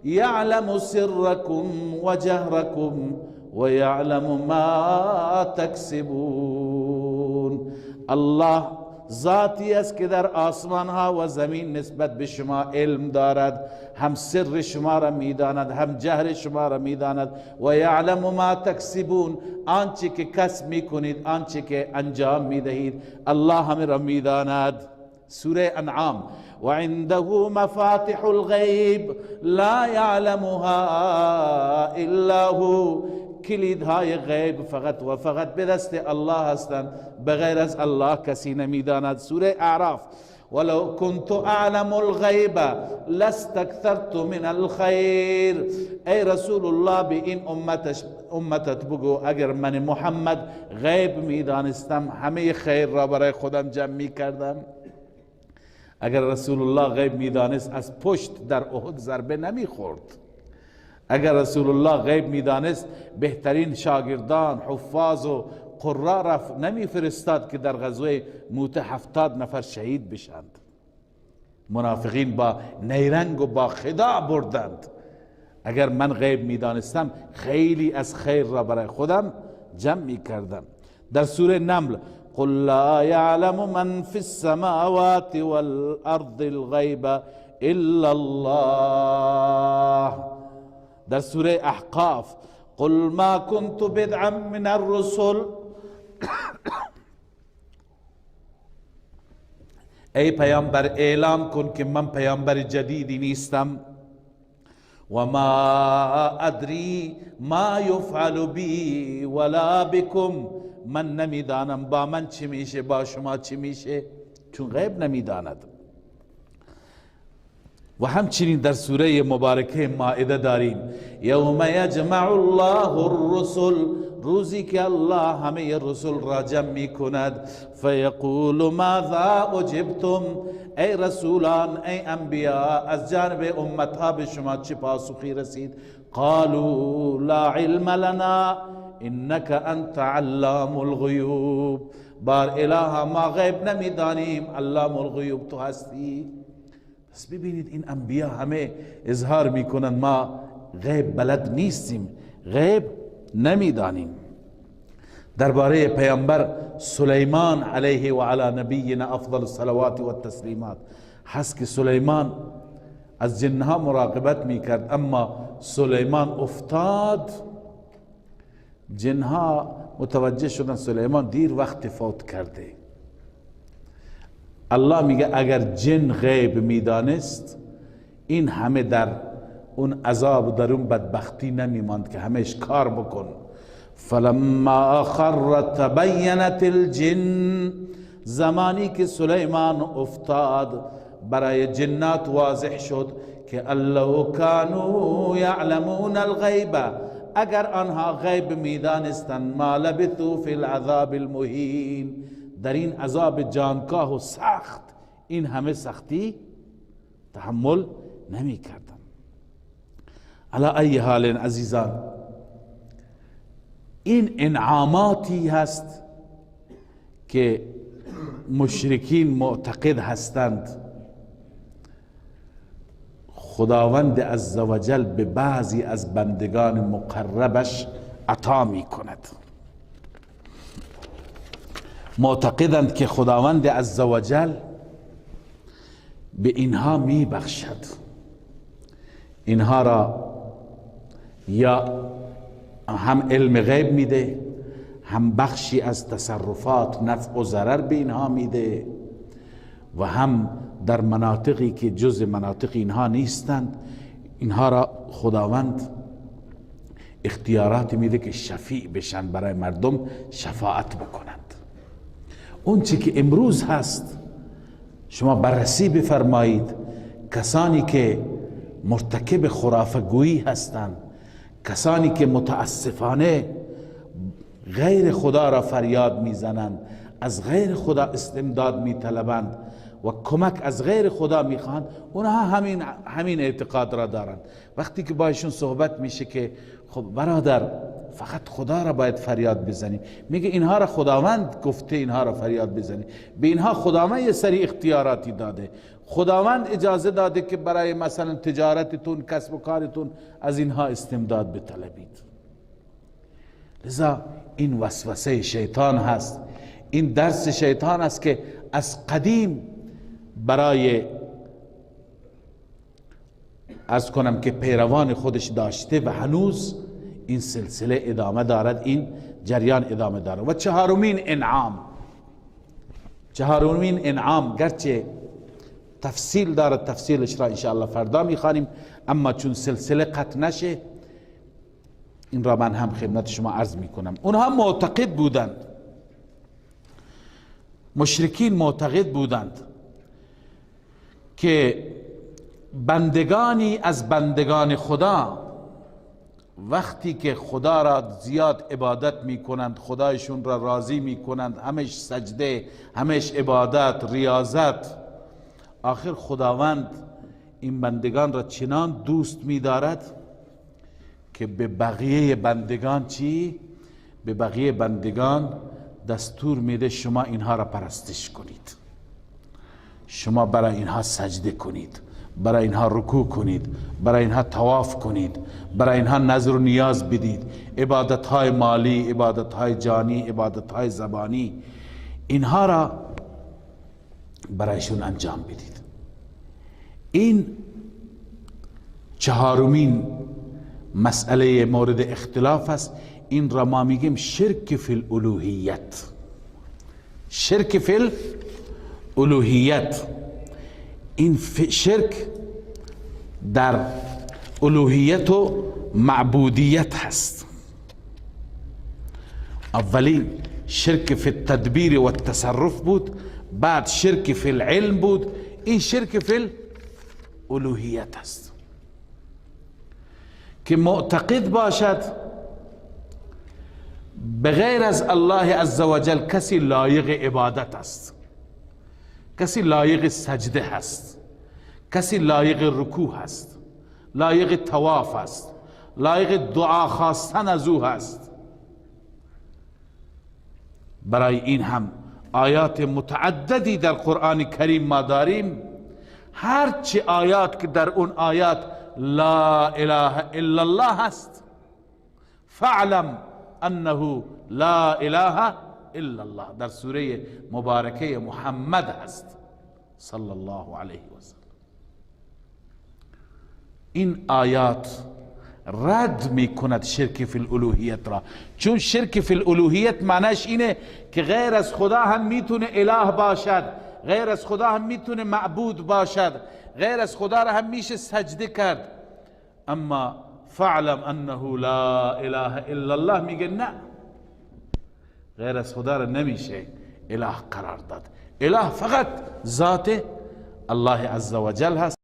یعلم سرکم و جهرکم و یعلم ما تکسبون. الله ذاتی است که در آسمان ها و زمین نسبت به شما علم دارد، هم سر شما را میداند هم جهر شما را میداند. و یعلم ما تکسبون، آنچه که کسب میکنید، آنچه که انجام میدهید، الله همه را میداند. سوره انعام و عنده مفاتح الغیب لا یعلمها الا هو، کلیدهای غیب فقط و فقط به دست الله هستند، بغیر از الله کسی نمیداند. سوره اعراف ولو كنت اعلم الغیب لاستكثرت من الخیر، ای رسول الله به این امتت بگو اگر من محمد غیب میدانستم همه خیر را برای خودم جمع میکردم. اگر رسول الله غیب میدانست از پشت در احد ضربه نمیخورد. اگر رسول الله غیب میدانست بهترین شاگردان، حفاظ و قرا را نمیفرستاد که در غزوه موته 70 نفر شهید بشند. منافقین با نیرنگ و با خداع بردند. اگر من غیب میدانستم خیلی از خیر را برای خودم جمع میکردم. در سوره نمل قل لا يعلم من في السماوات والارض الغیب الا الله. در سوره احقاف قل ما كنت بدعا من الرسل، ای پیامبر اعلام کن که من پیامبر جدیدی نیستم. و ما ادری ما یفعل بی ولا بکم، من نمیدانم با من چی میشه با شما چی میشه، چون غیب نمیداند. و همچنین در سوره مبارکه مائده داریم یوم یجمع الله الرسل، روزی که الله همه رسول را جمع می کند. فیقول ماذا اجبتم، ای رسولان، ای انبیاء، از جانب امتها به شما چه پاسخی رسید؟ قالوا لا علم لنا انك انت علام الغیوب، بار اله ما غیب نمیدانیم، علام الغیوب تو هستی. پس ببینید این انبیاء همه اظهار میکنن ما غیب بلد نیستیم، غیب نمیدانیم. درباره پیامبر سلیمان علیه و علی نبینا افضل الصلوات و التسلیمات هست که سلیمان از جنها مراقبت میکرد، اما سلیمان افتاد، جنها متوجه شدن سلیمان دیر وقت فوت کرده. الله میگه اگر جن غیب میدانست این همه در اون عذاب و در اون بدبختی نمیماند که همش کار بکن. فلما خر تبینت الجن، زمانی که سلیمان افتاد برای جنات واضح شد که لو کانوا یعلمون الغیب، اگر آنها غیب میدانستند ما لبثوا فی العذاب المهین، در این عذاب جانکاه و سخت این همه سختی تحمل نمی کردند. علی ای حال عزیزان، این انعاماتی هست که مشرکین معتقد هستند خداوند عزوجل به بعضی از بندگان مقربش عطا می کند. معتقدند که خداوند عزوجل به اینها می بخشد، اینها را یا هم علم غیب میده، هم بخشی از تصرفات نفع و ضرر به اینها میده، و هم در مناطقی که جز مناطق اینها نیستند اینها را خداوند اختیاراتی میده که شفیع بشن، برای مردم شفاعت بکنند. اون چی که امروز هست شما بررسی بفرمایید، کسانی که مرتکب خرافه‌گویی هستند، کسانی که متاسفانه غیر خدا را فریاد میزنند، از غیر خدا استمداد میطلبند و کمک از غیر خدا میخواهند، اونها همین اعتقاد را دارند. وقتی که با ایشون صحبت میشه که خب برادر فقط خدا را باید فریاد بزنیم، میگه اینها را خداوند گفته اینها را فریاد بزنیم، به اینها خداوند یه سری اختیاراتی داده، خداوند اجازه داده که برای مثلا تجارتتون، کسب و کارتون از اینها استمداد بطلبید. لذا این وسوسه شیطان هست، این درس شیطان است که از قدیم برای از کنم که پیروان خودش داشته و هنوز این سلسله ادامه دارد، این جریان ادامه دارد. و چهارمین انعام گرچه تفصیل دارد، تفصیلش را انشاءالله فردا میخوانیم، اما چون سلسله قطع نشه این را من هم خدمت شما عرض میکنم. اونها معتقد بودند، مشرکین معتقد بودند که بندگانی از بندگان خدا وقتی که خدا را زیاد عبادت میکنند، خدایشون را راضی میکنند، همش سجده، همش عبادت، ریاضت، آخر خداوند این بندگان را چنان دوست می‌دارد که به بقیه بندگان به بقیه بندگان دستور میده شما اینها را پرستش کنید، شما برای اینها سجده کنید، برای اینها رکوع کنید، برای اینها طواف کنید، برای اینها نظر و نیاز بدید، عبادت‌های مالی، عبادت‌های جانی، عبادت‌های زبانی، اینها را برایشون انجام بدید. این چهارمین مسئله مورد اختلاف است. این را ما میگیم شرک فی الالوهیت. شرک فی الالوهیت، این شرک در الوهیت و معبودیت هست. اولین شرک فی التدبیر و التصرف بود، بعد شرک فی العلم بود، این شرک فی الالوهیت است که معتقد باشد بغیر از الله عزوجل کسی لایق عبادت است، کسی لایق سجده هست، کسی لایق رکوع هست، لایق طواف است، لایق دعا خواستن از او هست. برای این هم آیات متعددی در قرآن کریم ما داریم، هرچه آیات که در اون آیات لا اله الا الله هست، فاعلم انه لا اله الا الله، در سوره مبارکه محمد هست صلی الله علیه و سلم. این آیات رد می کند شرک فی الالوهیت را، چون شرک فی الالوهیت معنیش اینه که غیر از خدا هم میتونه اله باشد، غیر از خدا هم میتونه معبود باشد، غیر از خدا را هم میشه سجده کرد. اما فاعلم انه لا اله الا الله میگه نه، غیر از خدا را نمیشه اله قرار داد، اله فقط ذات الله عزوجل هست.